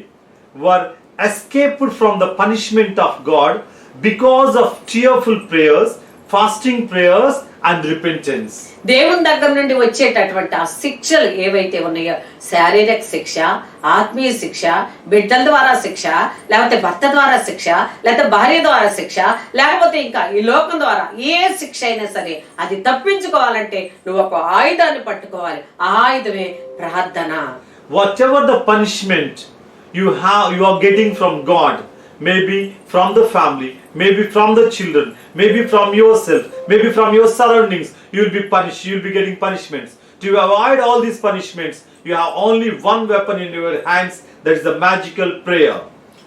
were escaped from the punishment of God because of tearful prayers, fasting prayers and repentance. దేవుని దగ్గర నుండి వచ్చేటటువంటి ఆ శిక్షలు ఏవైతే ఉన్నాయో, శారీరక శిక్ష, ఆత్మీయ శిక్ష, బిడ్డల ద్వారా శిక్ష, లేకపోతే భర్త ద్వారా శిక్ష, లేకపోతే భార్య ద్వారా శిక్ష, లేకపోతే ఇంకా ఈ లోకం ద్వారా ఏ శిక్ష అయినా సరే అది తప్పించుకోవాలంటే నువ్వు ఒక ఆయుధాన్ని పట్టుకోవాలి. ఆ ఆయుధమే ప్రార్థన. Whatever the punishment you are getting from God, maybe from the family, maybe from the children, maybe from yourself, maybe from your surroundings, you will be punished, you will be getting punishments. To avoid all these punishments, you have only one weapon in your hands, that is the magical prayer.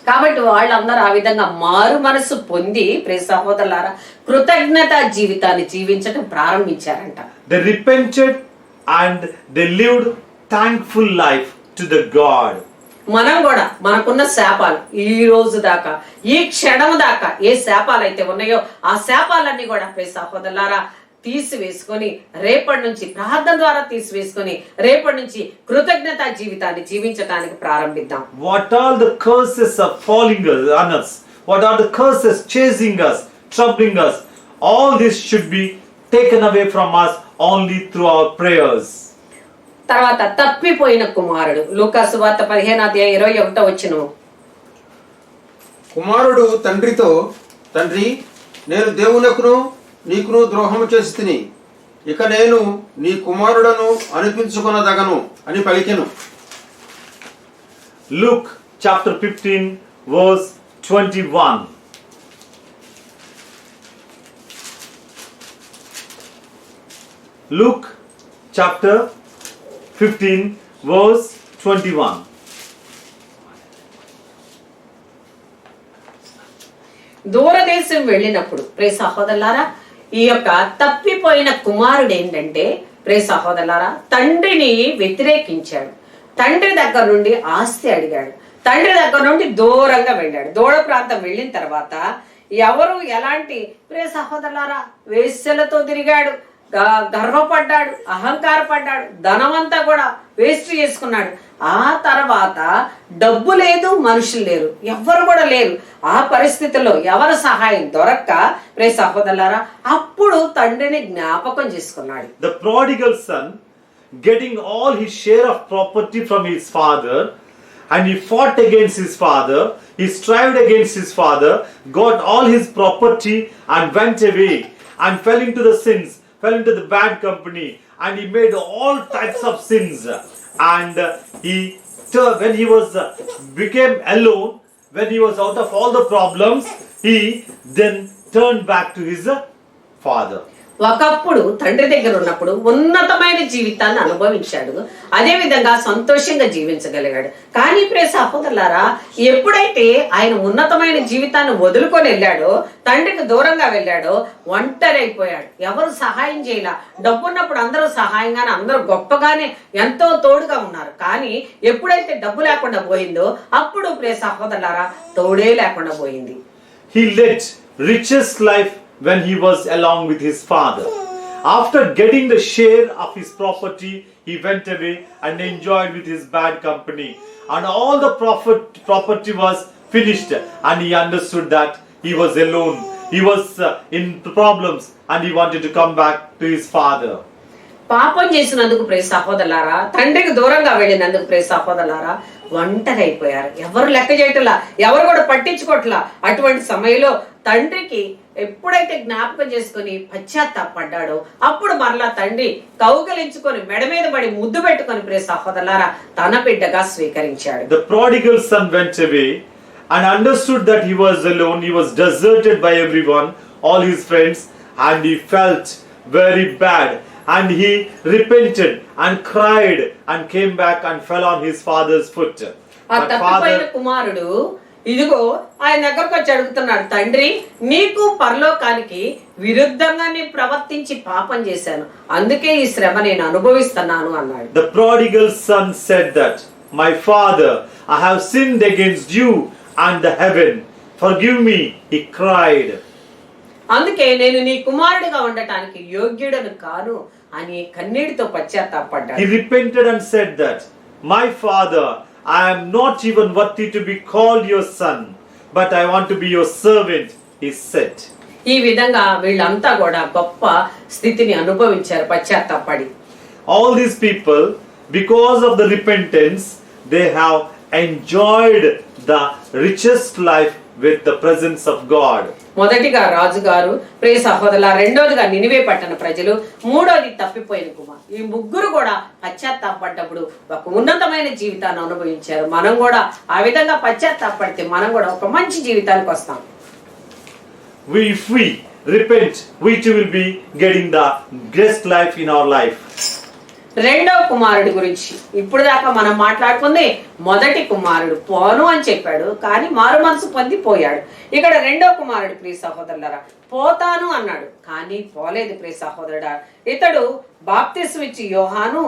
కాబట్టి వాళ్ళందరూ ఆ విధంగా మారు మనసు పొంది ప్రియ సహోదరులారా కృతజ్ఞత జీవితాన్ని జీవించడం ప్రారంభించారంట. They repented and they lived thankful life to the God. మనం కూడా మనకున్న శాపాలు ఈ రోజు దాకా, ఈ క్షణం దాకా ఏ శాపాలు అయితే ఉన్నాయో ఆ శాపాలన్నీ కూడా ప్రియ సహోదరులారా తీసివేసుకొని రేపటి నుంచి ప్రార్థన ద్వారా తీసివేసుకొని రేపటి నుంచి కృతజ్ఞతా జీవితాన్ని జీవించడానికి ప్రారంభిద్దాం. What all the curses are falling on us, what are the curses chasing us, troubling us, all this should be taken away from us only through our prayers. తర్వాత తప్పిపోయిన కుమారుడు, లూకా సువార్త 15:21. కుమారుడు తండ్రితో, తండ్రి, నేను దేవునకును నీకును ద్రోహము చేసి తిని, ఇక నేను నీ కుమారుడను అనిపించుకొనదగను అని పలికెను. Luke chapter 15 verse 21. Luke chapter 15 verse 21. దూరదేశం వెళ్ళినప్పుడు ప్రియ సహోదరులారా, ఈ యొక్క తప్పిపోయిన కుమారుడు ఏంటంటే ప్రియ సహోదరులారా, తండ్రిని వ్యతిరేకించాడు. తండ్రి దగ్గర నుండి ఆస్తి అడిగాడు. తండ్రి దగ్గర నుండి దూరంగా వెళ్ళాడు. దూర ప్రాంతం వెళ్ళిన తర్వాత ఎవరు ఎలాంటి ప్రియ సహోదరులారా, వేశ్యలతో తిరిగాడు, గర్వపడ్డాడు, అహంకారపడ్డాడు, ధనమంతా కూడా వేస్ట్ చేసుకున్నాడు. ఆ తర్వాత డబ్బు లేదు, మనుషులు లేరు, ఎవ్వరు కూడా లేరు. ఆ పరిస్థితుల్లో ఎవరి సహాయం దొరక్క ప్రియ సహోదరులారా, అప్పుడు తండ్రిని జ్ఞాపకం చేసుకున్నాడు. The prodigal son, getting all his share of property from his father, and he fought against his father, he strived against his father, got all his property and went away and fell into the sins, fell into the bad company, and he made all types of sins. And when he was became alone, when he was out of all the problems, he then turned back to his father. ఒకప్పుడు తండ్రి దగ్గర ఉన్నప్పుడు ఉన్నతమైన జీవితాన్ని అనుభవించాడు. అదే విధంగా సంతోషంగా జీవించగలిగాడు. కానీ ప్రియ సహోదరులారా, ఎప్పుడైతే ఆయన ఉన్నతమైన జీవితాన్ని వదులుకొని వెళ్ళాడో, తండ్రికి దూరంగా వెళ్ళాడో, ఒంటరి అయిపోయాడు. ఎవరు సహాయం చేయలే. డబ్బున్నప్పుడు అందరూ సహాయంగానే, అందరూ గొప్పగానే ఎంతో తోడుగా ఉన్నారు. కానీ ఎప్పుడైతే డబ్బు లేకుండా పోయిందో, అప్పుడు ప్రియ సహోదరులారా, తోడే లేకుండా పోయింది. He led richest life when he was along with his father. After getting the share of his property, he went away and enjoyed with his bad company. And all the property was finished, and he understood that he was alone. He was in problems, and he wanted to come back to his father. పాపం చేసినందుకు ప్రియ సహోదరులారా, తండ్రికి దూరంగా వెళ్ళినందుకు ప్రియ సహోదరులారా, ఒంటరి అయిపోయారు. ఎవరు లెక్క చేయట్లా, ఎవరు కూడా పట్టించుకోవట్లా. అటువంటి సమయంలో తండ్రికి ఎప్పుడైతే జ్ఞాపకం చేసుకుని పశ్చాత్తాపడ్డాడో, అప్పుడు మరలా తండ్రి కౌగలించుకొని మెడ మీద పడి ముద్దు పెట్టుకొని ప్రియ సహోదరులారా, తన బిడ్డగా స్వీకరించాడు. The prodigal son went away and understood that he was alone. He was deserted by everyone, all his friends, and he felt very bad. And he repented and cried and came back and fell on his father's foot. ఆ తప్పిపోయిన కుమారుడు ఇదిగో ఆయన దగ్గరకు వచ్చి అడుగుతున్నాడు, తండ్రి, నీకు పరలోకానికి విరుద్ధంగా నేను ప్రవర్తించి పాపం చేశాను, అందుకే ఈ శ్రమ నేను అనుభవిస్తున్నాను అన్నాడు. The prodigal son said that, my father, I have sinned against you and the heaven. Forgive me, he cried. అందుకే నేను నీ కుమారుడిగా ఉండటానికి యోగ్యుడను కాను అని కన్నీటితో పశ్చాత్తాపడ్డాడు. He repented and said that, my father, I am not even worthy to be called your son, but I want to be your servant, he said. ఈ విధంగా వీళ్ళంతా కూడా గొప్ప స్థితిని అనుభవించారు పశ్చాత్తాపడి. All these people, because of the repentance, they have enjoyed the richest life with the presence of God. మొదటిగా రాజుగారు, ప్రియ సహోదరుల, రెండోదిగా నినివే పట్టణ ప్రజలు, మూడోది తప్పిపోయిన కుమార్. ఈ ముగ్గురు కూడా పశ్చాత్తాపడ్డప్పుడు ఒక ఉన్నతమైన జీవితాన్ని అనుభవించారు. మనం కూడా ఆ విధంగా పశ్చాత్తాపడితే మనం కూడా ఒక మంచి జీవితానికి వస్తాం. If we repent, we too will be getting the best life in our life. రెండో కుమారుడి గురించి ఇప్పుడు దాకా మనం మాట్లాడుకుంది. మొదటి కుమారుడు పోను అని చెప్పాడు, కానీ మారు మనసు పొందిపోయాడు. ఇక్కడ రెండో కుమారుడు ప్రియ సహోదరులారా, పోతాను అన్నాడు, కానీ పోలేదు ప్రియ సహోదరుడా. ఇతడు బాప్తిస్మం ఇచ్చి యోహాను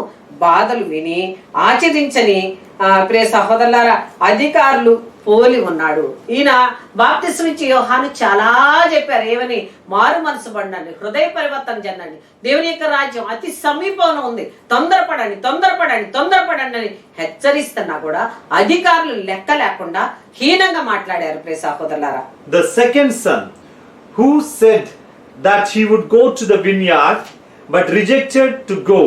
బాధలు విని ఆచరించని ప్రియ సహోదరులారా, అధికారులు పోలి ఉన్నాడు. ఈయన బాప్తిస్మం ఇచ్చే యోహాను చాలా చెప్పారు. ఏమని? మారు మనసు పడండి, హృదయ పరివర్తన చెందండి, దేవుని యొక్క రాజ్యం అతి సమీపంలో ఉంది, తొందరపడండి తొందరపడండి తొందరపడండి అని హెచ్చరిస్తున్నా కూడా అధికారులు లెక్క లేకుండా హీనంగా మాట్లాడారు. ప్రియ సహోదరులారా, The second son, who said that he would go to the vineyard but rejected to go,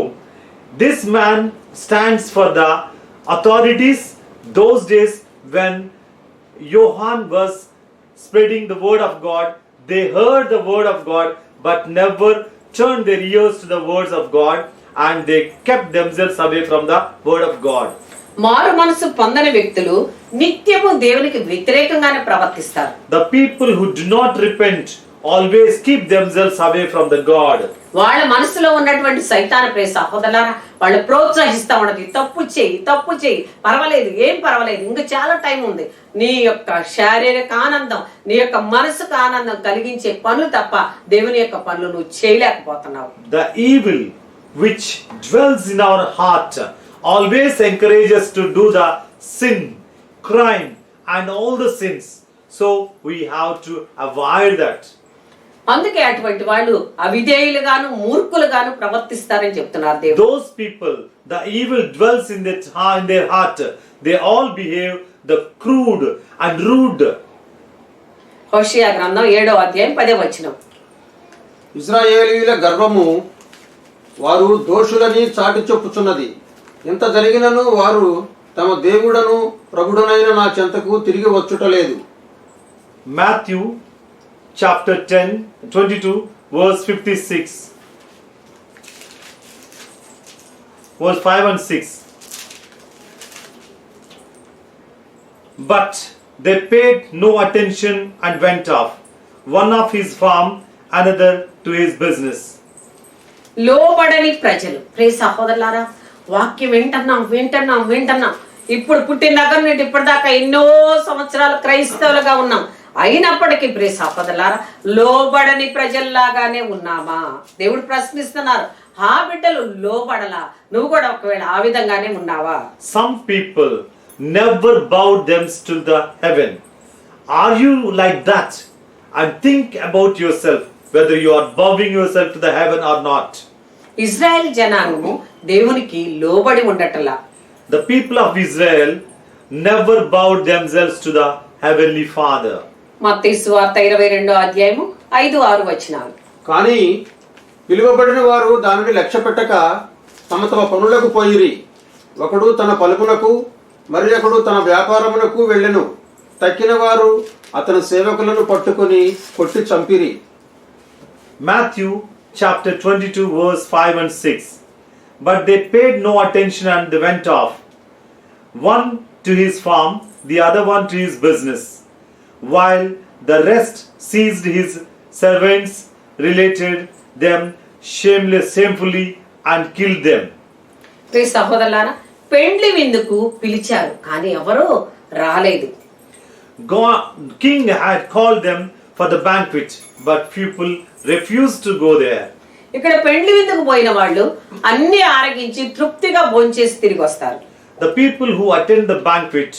this man stands for the authorities those days when Johann was spreading the word of God. They heard the word of God but never turned their ears to the words of God, and they kept themselves away from the word of God. మారు మనసు పొందని వ్యక్తులు నిత్యము దేవునికి వ్యతిరేకంగానే ప్రవర్తిస్తారు. The people who do not repent always keep themselves away from the God. వాళ్ళ మనసులో ఉన్నటువంటి సైతాను ప్రియ సహోదరులారా వాళ్ళు ప్రోత్సహిస్తా ఉన్నది, తప్పు చేయి పర్వాలేదు, ఏం పర్వాలేదు, ఇంకా చాలా టైం ఉంది. నీ యొక్క శారీరక ఆనందం, నీ యొక్క మనసుకు ఆనందం కలిగించే పనులు తప్ప దేవుని యొక్క పనులు నువ్వు చేయలేకపోతున్నావు. The evil which dwells in our heart always encourages to do the sin, crime and all the sins. So we have to avoid that. అందుకే అటువంటి వాళ్ళు అవిధేయులుగాను మూర్ఖులుగాను ప్రవర్తిస్తారని చెప్తున్నారు దేవుడు. Those people, the evil dwells in their heart. They all behave the crude and rude. హోషేయ గ్రంథం 7వ అధ్యాయం 10వ వచనం. ఇశ్రాయేలీయుల గర్వము వారు దోషులని చాటి చెప్పుచున్నది. ఇంత జరిగినను వారు తమ దేవుడను ప్రభుడనైన నా చెంతకు తిరిగి వచ్చుటలేదు. Matthew chapter 22 verse 56, verse 5 and 6. But they paid no attention and went off, one of his farm, another to his business. లోబడని ప్రజలు. ప్రియ సహోదరులారా, వాక్యం వింటున్నాం. ఇప్పుడు పుట్టిన దగ్గర నుండి ఇప్పటిదాకా ఎన్నో సంవత్సరాలు క్రైస్తవులుగా ఉన్నాం. అయినప్పటికీ ప్రియ సహోదరులారా లోబడని ప్రజల్లాగానే ఉన్నామా? దేవుడు ప్రశ్నిస్తున్నారు. ఆ బిడ్డలు లోబడలా, నువ్వు కూడా ఒకవేళ ఆ విధంగానే ఉన్నావా? Some people never bowed themselves to the heaven. Are you like that? And think about yourself, whether you are bowing yourself to the heaven or not. Israel జనాంగము దేవునికి లోబడి ఉండటలా. The people of Israel never bowed themselves to the heavenly Father. మత్తయి సువార్త 22వ అధ్యాయము 5-6 వచనాలు. కానీ పిలువబడిన వారు దానిని లక్ష్య పెట్టక తమ పనులకు పోయిరి. ఒకడు తన పలుకునకు, మరి ఒకడు తన వ్యాపారమునకు వెళ్ళెను. తక్కిన వారు అతని సేవకులను పట్టుకొని కొట్టి చంపిరి. Matthew chapter 22 verse 5 and 6. But they paid no attention and they went off, one to his farm, the other one to his business, while the rest seized his servants, related them shamefully and killed them. ప్రియ సహోదరులారా పెండ్లి విందుకు పిలిచారు కానీ ఎవరో రాలేదు. King had called them for the banquet, but people refused to go there. ఇక్కడ పెండ్లి విందుకు పోయిన వాళ్ళు అన్ని ఆరగించి తృప్తిగా భోంచేసి తిరిగి వస్తారు. The people who attend the banquet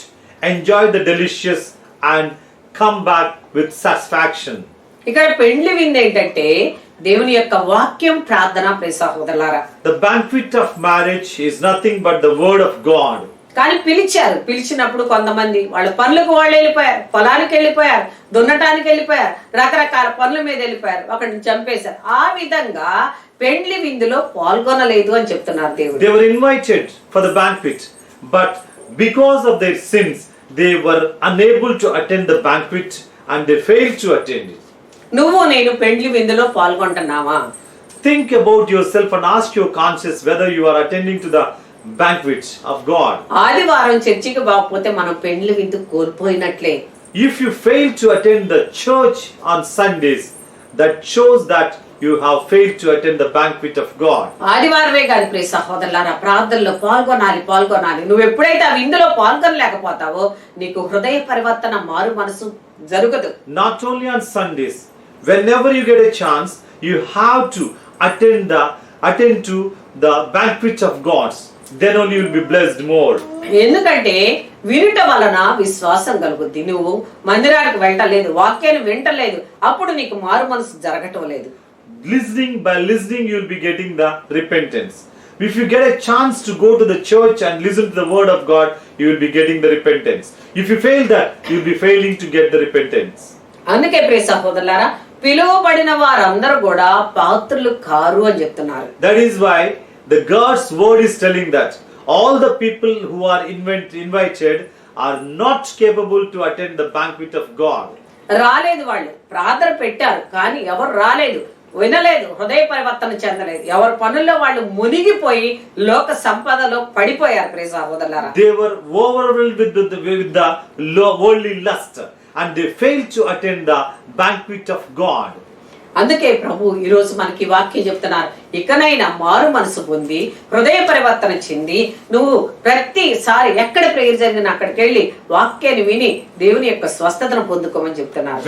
enjoy the delicious and come back with satisfaction. ఇక్కడ పెండ్లి విందు ఏంటంటే దేవుని యొక్క వాక్యం, ప్రార్థన. ప్రియ సహోదరులారా The banquet of marriage is nothing but the word of God. కానీ పిలిచినప్పుడు కొంతమంది వాళ్ళ పనులకు వాళ్ళు వెళ్ళిపోయారు, పొలానికి వెళ్ళిపోయారు, దున్నటానికి వెళ్ళిపోయారు, రకరకాల పనుల మీద వెళ్ళిపోయారు, ఒకరిని చంపేశారు. ఆ విధంగా పెండ్లి విందులో పాల్గొనలేదు అని చెప్తున్నారు దేవుడు. They were invited for the banquet, but because of their sins they were unable to attend the banquet and they failed to attend it. నువ్వు నేను పెండ్లి విందులో పాల్గొంటున్నావా? Think about yourself and ask your conscience whether you are attending to the banquet of God. ఆదివారం చర్చికి బాగపోతే మనం పెండ్లి విందు కోల్పోయినట్లే. If you fail to attend the church on Sundays, that shows that you have failed to attend the banquet of God. ఆదివారమే కాదు ప్రియ సహోదరులారా, ప్రార్థనలో పాల్గొనాలి. నువ్వు ఎప్పుడైతే ఆ విందులో పాల్గొనలేకపోతావో నీకు హృదయ పరివర్తన, మారు మనసు జరగదు. Not only on Sundays, whenever you get a chance, you have to attend to the banquet of God, then only you will be blessed more. ఎందుకంటే వినుట వలన విశ్వాసం కలుగుద్ది. నువ్వు మందిరానికి వెళ్ళలేదు, వాక్యాన్ని వింటలేదు, అప్పుడు నీకు మారు మనసు జరగటం లేదు. By listening you will be getting the repentance. If you get a chance to go to the church and listen to the word of God, you will be getting the repentance. If you fail that, you will be failing to get the repentance. అందుకే ప్రియ సహోదరులారా, పిలువబడిన వారందరూ కూడా పాత్రులు car అని చెప్తున్నారు. That is why the God's word is telling that all the people who are invited are not capable to attend the banquet of God. రాలేదు, వాళ్ళు ప్రార్థన పెట్టారు కానీ ఎవరు రాలేదు, వినలేదు, హృదయ పరివర్తన చెందలేదు. ఎవరి పనుల్లో వాళ్ళు మునిగిపోయి లోక సంపదలో పడిపోయారు. ప్రియ సహోదరులారా, they were overwhelmed with the worldly lust and they failed to attend the banquet of God. అందుకే ప్రభు ఈ రోజు మనకి వాక్యం చెప్తున్నారు, ఇకనైనా మారు మనసు పొంది హృదయ పరివర్తన చెంది నువ్వు ప్రతిసారి ఎక్కడ ప్రేయర్ జరిగినా అక్కడికి వెళ్ళి వాక్యాన్ని విని దేవుని యొక్క స్వస్థతను పొందుకోమని చెప్తున్నారు.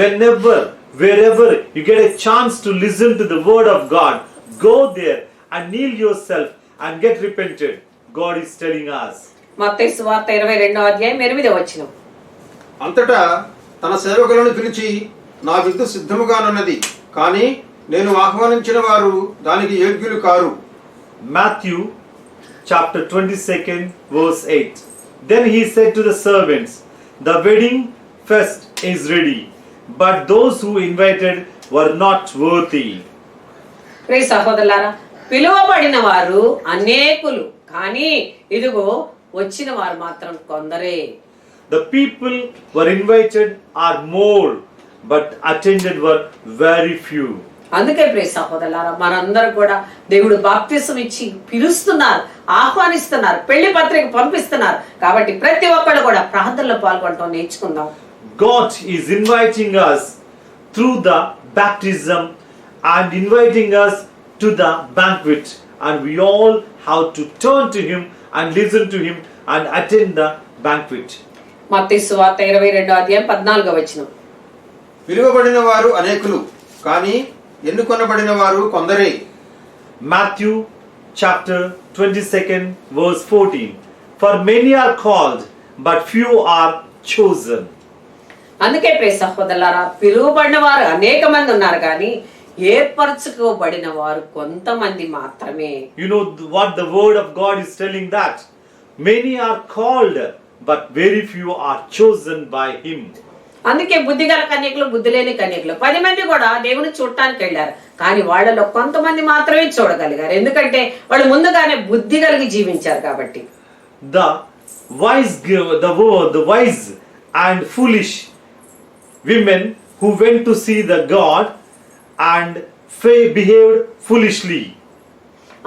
Wherever you get a chance to listen to the word of God, go there and kneel yourself and get repented. God is telling us. మత్తయి సువార్త 22వ అధ్యాయం 8వ వచనం. అంతటా తన సేవకులను పిలిచి, నా విందు సిద్ధముగానున్నది, కానీ నేను ఆహ్వానించిన వారు దానికి యోగ్యులు car. Matthew chapter 22 verse 8. Then he said to the servants, the wedding feast is ready, but those who invited were not worthy. ప్రియ సహోదరులారా, పిలువబడిన వారు అనేకులు కానీ ఇదిగో వచ్చిన వారు మాత్రం కొందరే. The people were invited are more, but attended were very few. అందుకే ప్రియ సహోదరులారా, మనందరూ కూడా దేవుడు బాప్తిసం ఇచ్చి పిలుస్తున్నారు, ఆహ్వానిస్తున్నారు, పెళ్లి పత్రిక పంపిస్తున్నారు. కాబట్టి ప్రతి ఒక్కళ్ళు కూడా ప్రార్థనలో పాల్గొనడం నేర్చుకుందాం. God is inviting us through the baptism and inviting us to the banquet, and we all have to turn to him and listen to him and attend the banquet. మత్తయి సువార్త 22వ అధ్యాయం 14వ వచనం. పిలువబడిన వారు అనేకులు కానీ ఎన్నుకొనబడిన వారు కొందరే. Matthew chapter 22 verse 14. For many are called, but few are chosen. అందుకే ప్రియ సహోదరులారా, పిలువబడిన వారు అనేక మంది ఉన్నారు కానీ ఏర్పరచుకోబడిన వారు కొంతమంది మాత్రమే. You know what the word of God is telling, that many are called, but very few are chosen by him. అందుకే బుద్ధిగల కన్యకులు, బుద్ధి లేని కన్యకులు 10 మంది కూడా దేవుని చూడటానికి వెళ్ళారు కానీ వాళ్ళలో కొంతమంది మాత్రమే చూడగలిగారు. ఎందుకంటే వాళ్ళు ముందుగానే బుద్ధి కలిగి జీవించారు కాబట్టి. The wise and foolish women who went to see the God and behaved foolishly.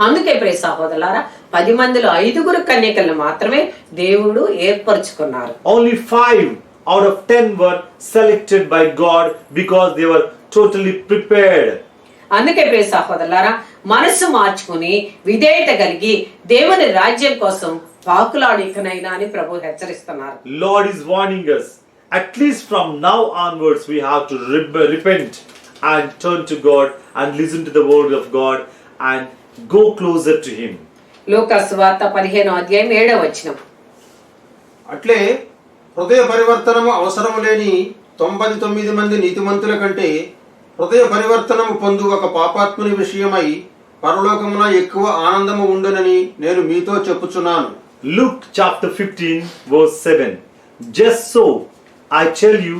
అందుకే ప్రియ సహోదరులారా, 10 మందిలో 5 కన్యకలను మాత్రమే దేవుడు ఏర్పరచుకున్నారు. Only 5 out of 10 were selected by God because they were totally prepared. అందుకే ప్రియ సహోదరులారా, మనసు మార్చుకుని విధేయత కలిగి దేవుని రాజ్యం కోసం పాకులాడికనైనా అని ప్రభు హెచ్చరిస్తున్నారు. Lord is warning us, at least from now onwards we have to repent and turn to God and listen to the word of God and go closer to him. లూకా సువార్త 15వ అధ్యాయం 7వ వచనం. అట్లే హృదయ పరివర్తనము అవసరము లేని 99 మంది నీతిమంతుల కంటే హృదయ పరివర్తనము పొందు ఒక పాపాత్ముని విషయమై పరలోకమున ఎక్కువ ఆనందము ఉండునని నేను మీతో చెప్పుచున్నాను. Luke chapter 15 verse 7. Just so I tell you,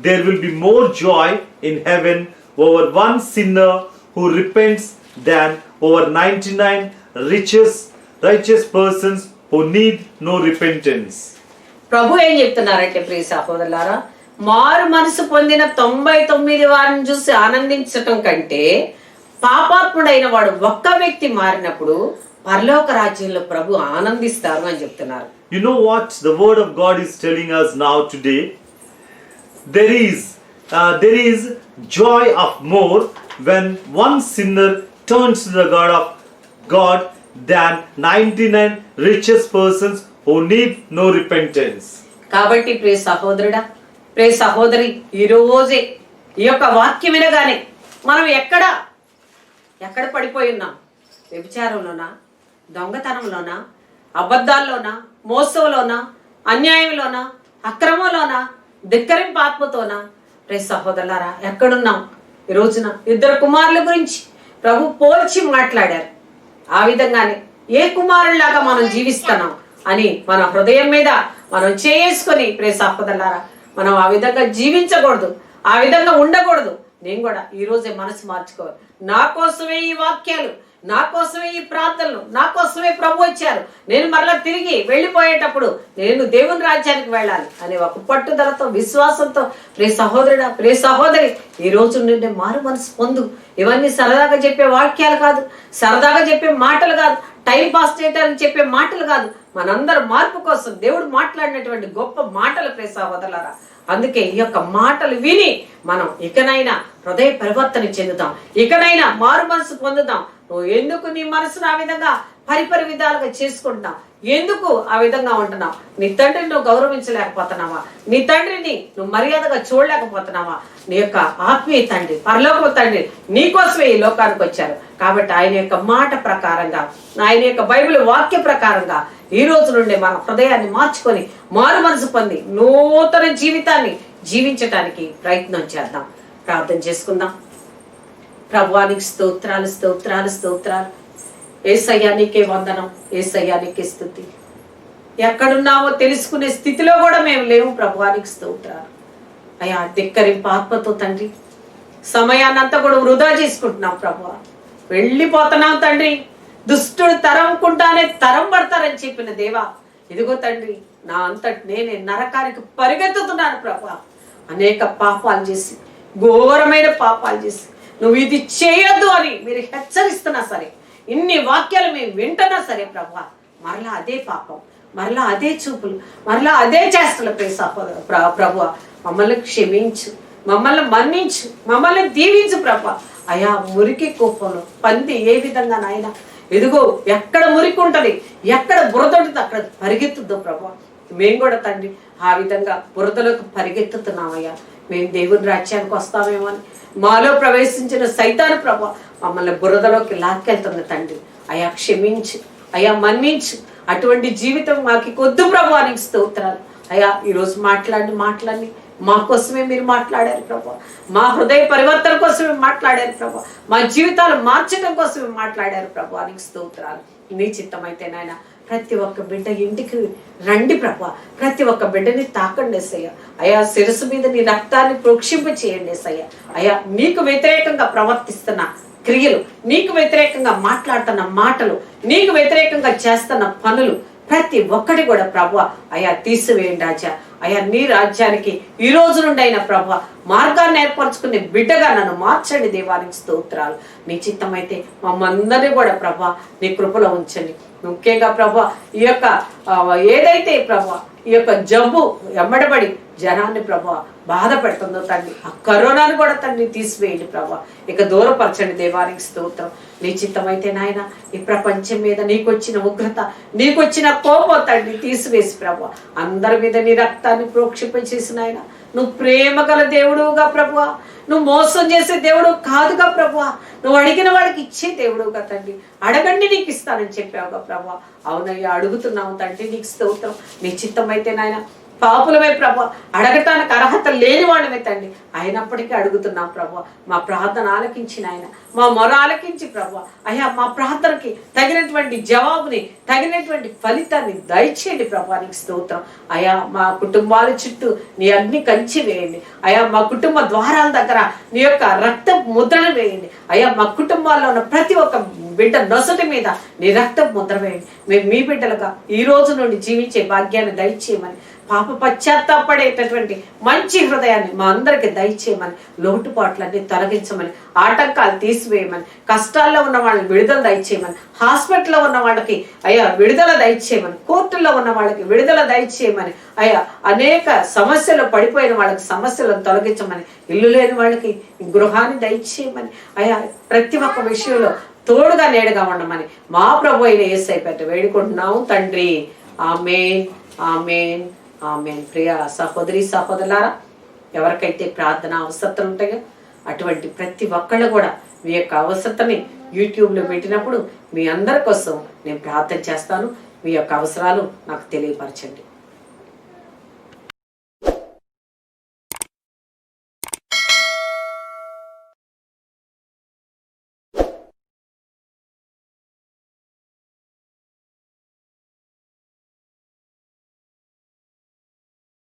there will be more joy in heaven over one sinner who repents than over 99 righteous persons who need no repentance. ప్రభు ఏం చెప్తున్నారంటే ప్రియ సహోదరులారా, మారు మనసు పొందిన 99 వారిని చూసి ఆనందించటం కంటే పాపాత్ముడైన వాడు ఒక్క వ్యక్తి మారినప్పుడు పరలోక రాజ్యంలో ప్రభు ఆనందిస్తారు అని చెప్తున్నారు. You know what the word of God is telling us now today? There is joy of more when one sinner turns to the God than 99 righteous persons who need no repentance. కాబట్టి ప్రియ సహోదరుడా, ప్రియ సహోదరి, ఈ రోజే ఈ యొక్క వాక్యం వినగానే మనం ఎక్కడ పడిపోయి ఉన్నాం? వ్యభిచారంలోనా, దొంగతనంలోనా, అబద్ధాల్లోనా, మోసంలోనా, అన్యాయంలోనా, అక్రమంలోనా, ధిక్కరింపు ఆత్మతోనా? రే సహోదరులారా, ఎక్కడున్నాం? ఈ రోజున 2 కుమారుల గురించి ప్రభు పోల్చి మాట్లాడారు. ఆ విధంగానే ఏ కుమారుల్లాగా మనం జీవిస్తున్నాం అని మన హృదయం మీద మనం చేసుకొని ప్రే సహోదరులారా, మనం ఆ విధంగా జీవించకూడదు, ఆ విధంగా ఉండకూడదు. నేను కూడా ఈ రోజే మనసు మార్చుకోవాలి. నా కోసమే ఈ వాక్యాలు, నా కోసమే ఈ ప్రార్థనలు, నా కోసమే ప్రభు వచ్చారు. నేను మరలా తిరిగి వెళ్ళిపోయేటప్పుడు నేను దేవుని రాజ్యానికి వెళ్ళాలి అనే ఒక పట్టుదలతో, విశ్వాసంతో ప్రే సహోదరుడా, ప్రే సహోదరి, ఈ రోజు నుండి మారు మనసు పొందు. ఇవన్నీ సరదాగా చెప్పే వాక్యాలు కాదు, సరదాగా చెప్పే మాటలు కాదు, టైం పాస్ చేయడానికి చెప్పే మాటలు కాదు. మనందరం మార్పు కోసం దేవుడు మాట్లాడినటువంటి గొప్ప మాటలు ప్రే సహోదరులారా. అందుకే ఈ యొక్క మాటలు విని మనం ఇకనైనా హృదయ పరివర్తన చెందుతాం, ఇకనైనా మారు మనసు పొందుతాం. నువ్వు ఎందుకు నీ మనసును ఆ విధంగా పరిపరి విధాలుగా చేసుకుంటున్నావు? ఎందుకు ఆ విధంగా ఉంటున్నావు? నీ తండ్రిని నువ్వు గౌరవించలేకపోతున్నావా? నీ తండ్రిని నువ్వు మర్యాదగా చూడలేకపోతున్నావా? నీ యొక్క ఆత్మీయ తండ్రి, పరలోక తండ్రి నీ కోసమే ఈ లోకానికి వచ్చారు. కాబట్టి ఆయన యొక్క మాట ప్రకారంగా, ఆయన యొక్క బైబిల్ వాక్య ప్రకారంగా ఈ రోజు నుండి మన హృదయాన్ని మార్చుకొని మారు మనసు పొంది నూతన జీవితాన్ని జీవించటానికి ప్రయత్నం చేద్దాం. ప్రార్థన చేసుకుందాం. ప్రభువానికి స్తోత్రాలు, స్తోత్రాలు, స్తోత్రాలు. యేసయ్యా నీకే వందనం, యేసయ్యా నీకే స్తుతి. ఎక్కడున్నామో తెలుసుకునే స్థితిలో కూడా మేము లేవు. ప్రభువానికి స్తోత్రాలు. అయ్యా, ధిక్కరింపు ఆత్మతో తండ్రి సమయాన్నంతా కూడా వృధా చేసుకుంటున్నాం. ప్రభువా, వెళ్ళిపోతున్నాం తండ్రి. దుష్టుడు తరంకుంటానే తరం పడతారని చెప్పిన దేవా, ఇదిగో తండ్రి నా అంతటి నేనే నరకానికి పరిగెత్తుతున్నాను. ప్రభువా, అనేక పాపాలు చేసి, ఘోరమైన పాపాలు చేసి నువ్వు ఇది చేయొద్దు అని మీరు హెచ్చరిస్తున్నా సరే, ఇన్ని వాక్యాలు మేము వింటున్నా సరే ప్రభువా, మరలా అదే పాపం, మరలా అదే చూపులు, మరలా అదే చేష్టలు ప్రభువా, మమ్మల్ని క్షమించు, మమ్మల్ని మన్నించు, మమ్మల్ని దీవించు ప్రభువా. అయా, మురికి కూపంలో పంది ఏ విధంగా నాయన, ఎదుగో ఎక్కడ మురికి ఉంటది, ఎక్కడ బురద ఉంటుంది అక్కడ పరిగెత్తుద్దు ప్రభువా. మేము కూడా తండ్రి ఆ విధంగా బురదలోకి పరిగెత్తుతున్నామయ్యా. మేము దేవుని రాజ్యానికి వస్తామేమో అని మాలో ప్రవేశించిన సైతాను ప్రభువా మమ్మల్ని బురదలోకి లాక్కెళ్తుంది తండ్రి. అయా క్షమించు, అయా మన్నించు. అటువంటి జీవితం మాకు కొద్దు ప్రభువా, నీకు స్తోత్రాలు. అయా, ఈరోజు మాట్లాడి మా కోసమే మీరు మాట్లాడారు ప్రభు, మా హృదయ పరివర్తన కోసమే మాట్లాడారు ప్రభు, మా జీవితాలు మార్చడం కోసమే మాట్లాడారు ప్రభు, నీకు స్తోత్రాలు. నీ చిత్తమైతే నాయన ప్రతి ఒక్క బిడ్డ ఇంటికి రండి ప్రభు, ప్రతి ఒక్క బిడ్డని తాకండి ఏసయ్య. అయా, శిరస్సు మీద నీ రక్తాన్ని ప్రోక్షింప చేయండి ఏసయ్య. అయా, నీకు వ్యతిరేకంగా ప్రవర్తిస్తున్న క్రియలు, నీకు వ్యతిరేకంగా మాట్లాడుతున్న మాటలు, నీకు వ్యతిరేకంగా చేస్తున్న పనులు ప్రతి ఒక్కటి కూడా ప్రభు అయా తీసివేయండి రాజా. అయా, నీ రాజ్యానికి ఈ రోజు నుండి అయినా ప్రభు మార్గాన్ని ఏర్పరచుకునే బిడ్డగా నన్ను మార్చండి దేవానికి స్తోత్రాలు. నీ చిత్తమైతే మమ్మందరినీ కూడా ప్రభు నీ కృపలో ఉంచండి. ముఖ్యంగా ప్రభు ఈ యొక్క ఏదైతే ప్రభు ఈ యొక్క జబ్బు ఎమ్మడబడి జనాన్ని ప్రభు బాధ పెడుతుందో తండ్రి, ఆ కరోనాను కూడా తండ్రి తీసివేయండి ప్రభు, ఇక దూరపరచండి దేవానికి స్తోత్రం. నీ చిత్తమైతే నాయన ఈ ప్రపంచం మీద నీకొచ్చిన ఉగ్రత, నీకొచ్చిన కోపం తండ్రి తీసివేసి ప్రభు అందరి మీద నీ రక్తాన్ని ప్రోక్షింప చేసిన ఆయన, నువ్వు ప్రేమ గల దేవుడుగా ప్రభువా, నువ్వు మోసం చేసే దేవుడు కాదుగా ప్రభువా, నువ్వు అడిగిన వాడికి ఇచ్చే దేవుడుగా తండ్రి. అడగండి నీకు ఇస్తానని చెప్పావుగా ప్రభువా. అవునయ్యా, అడుగుతున్నావు తండ్రి, నీకు స్తోత్రం. నీ చిత్తమైతే నాయన పాపులమే ప్రభు, అడగటానికి అర్హత లేని వాడమే తండ్రి, అయినప్పటికీ అడుగుతున్నాం ప్రభు. మా ప్రార్థన ఆలకించిన ఆయన, మా మొర ఆలకించి ప్రభు అయ్యా, మా ప్రార్థనకి తగినటువంటి జవాబుని, తగినటువంటి ఫలితాన్ని దయచేయండి ప్రభు, నీకు స్తోత్రం. అయా, మా కుటుంబాల చుట్టూ నీ అగ్ని కంచి వేయండి. అయా, మా కుటుంబ ద్వారాల దగ్గర నీ యొక్క రక్త ముద్రను వేయండి. అయా, మా కుటుంబాల్లో ఉన్న ప్రతి ఒక్క బిడ్డ నొసటి మీద నీ రక్త ముద్ర వేయండి. మేము మీ బిడ్డలుగా ఈ రోజు నుండి జీవించే భాగ్యాన్ని దయచేయమని, పాప పశ్చాత్తాపడేటటువంటి మంచి హృదయాన్ని మా అందరికి దయచేయమని, లోటుపాట్లన్నీ తొలగించమని, ఆటంకాలు తీసివేయమని, కష్టాల్లో ఉన్న వాళ్ళని విడుదల దయచేయమని, హాస్పిటల్లో ఉన్న వాళ్ళకి అయ్యా విడుదల దయచేయమని, కోర్టుల్లో ఉన్న వాళ్ళకి విడుదల దయచేయమని, అయ్యా అనేక సమస్యలు పడిపోయిన వాళ్ళకి సమస్యలను తొలగించమని, ఇల్లు లేని వాళ్ళకి గృహాన్ని దయచేయమని, అయ్యా ప్రతి ఒక్క విషయంలో తోడుగా నేడుగా ఉండమని మా ప్రభు అయిన యేసయ్య పేరిట వేడుకుంటున్నాము తండ్రి. ఆమేన్, ఆమేన్, ఆమేన్. ప్రియ సహోదరి సహోదరులారా, ఎవరికైతే ప్రార్థన అవసరతలు ఉంటాయో అటువంటి ప్రతి ఒక్కళ్ళు కూడా మీ యొక్క అవసరతని యూట్యూబ్లో పెట్టినప్పుడు మీ అందరి కోసం నేను ప్రార్థన చేస్తాను. మీ యొక్క అవసరాలు నాకు తెలియపరచండి.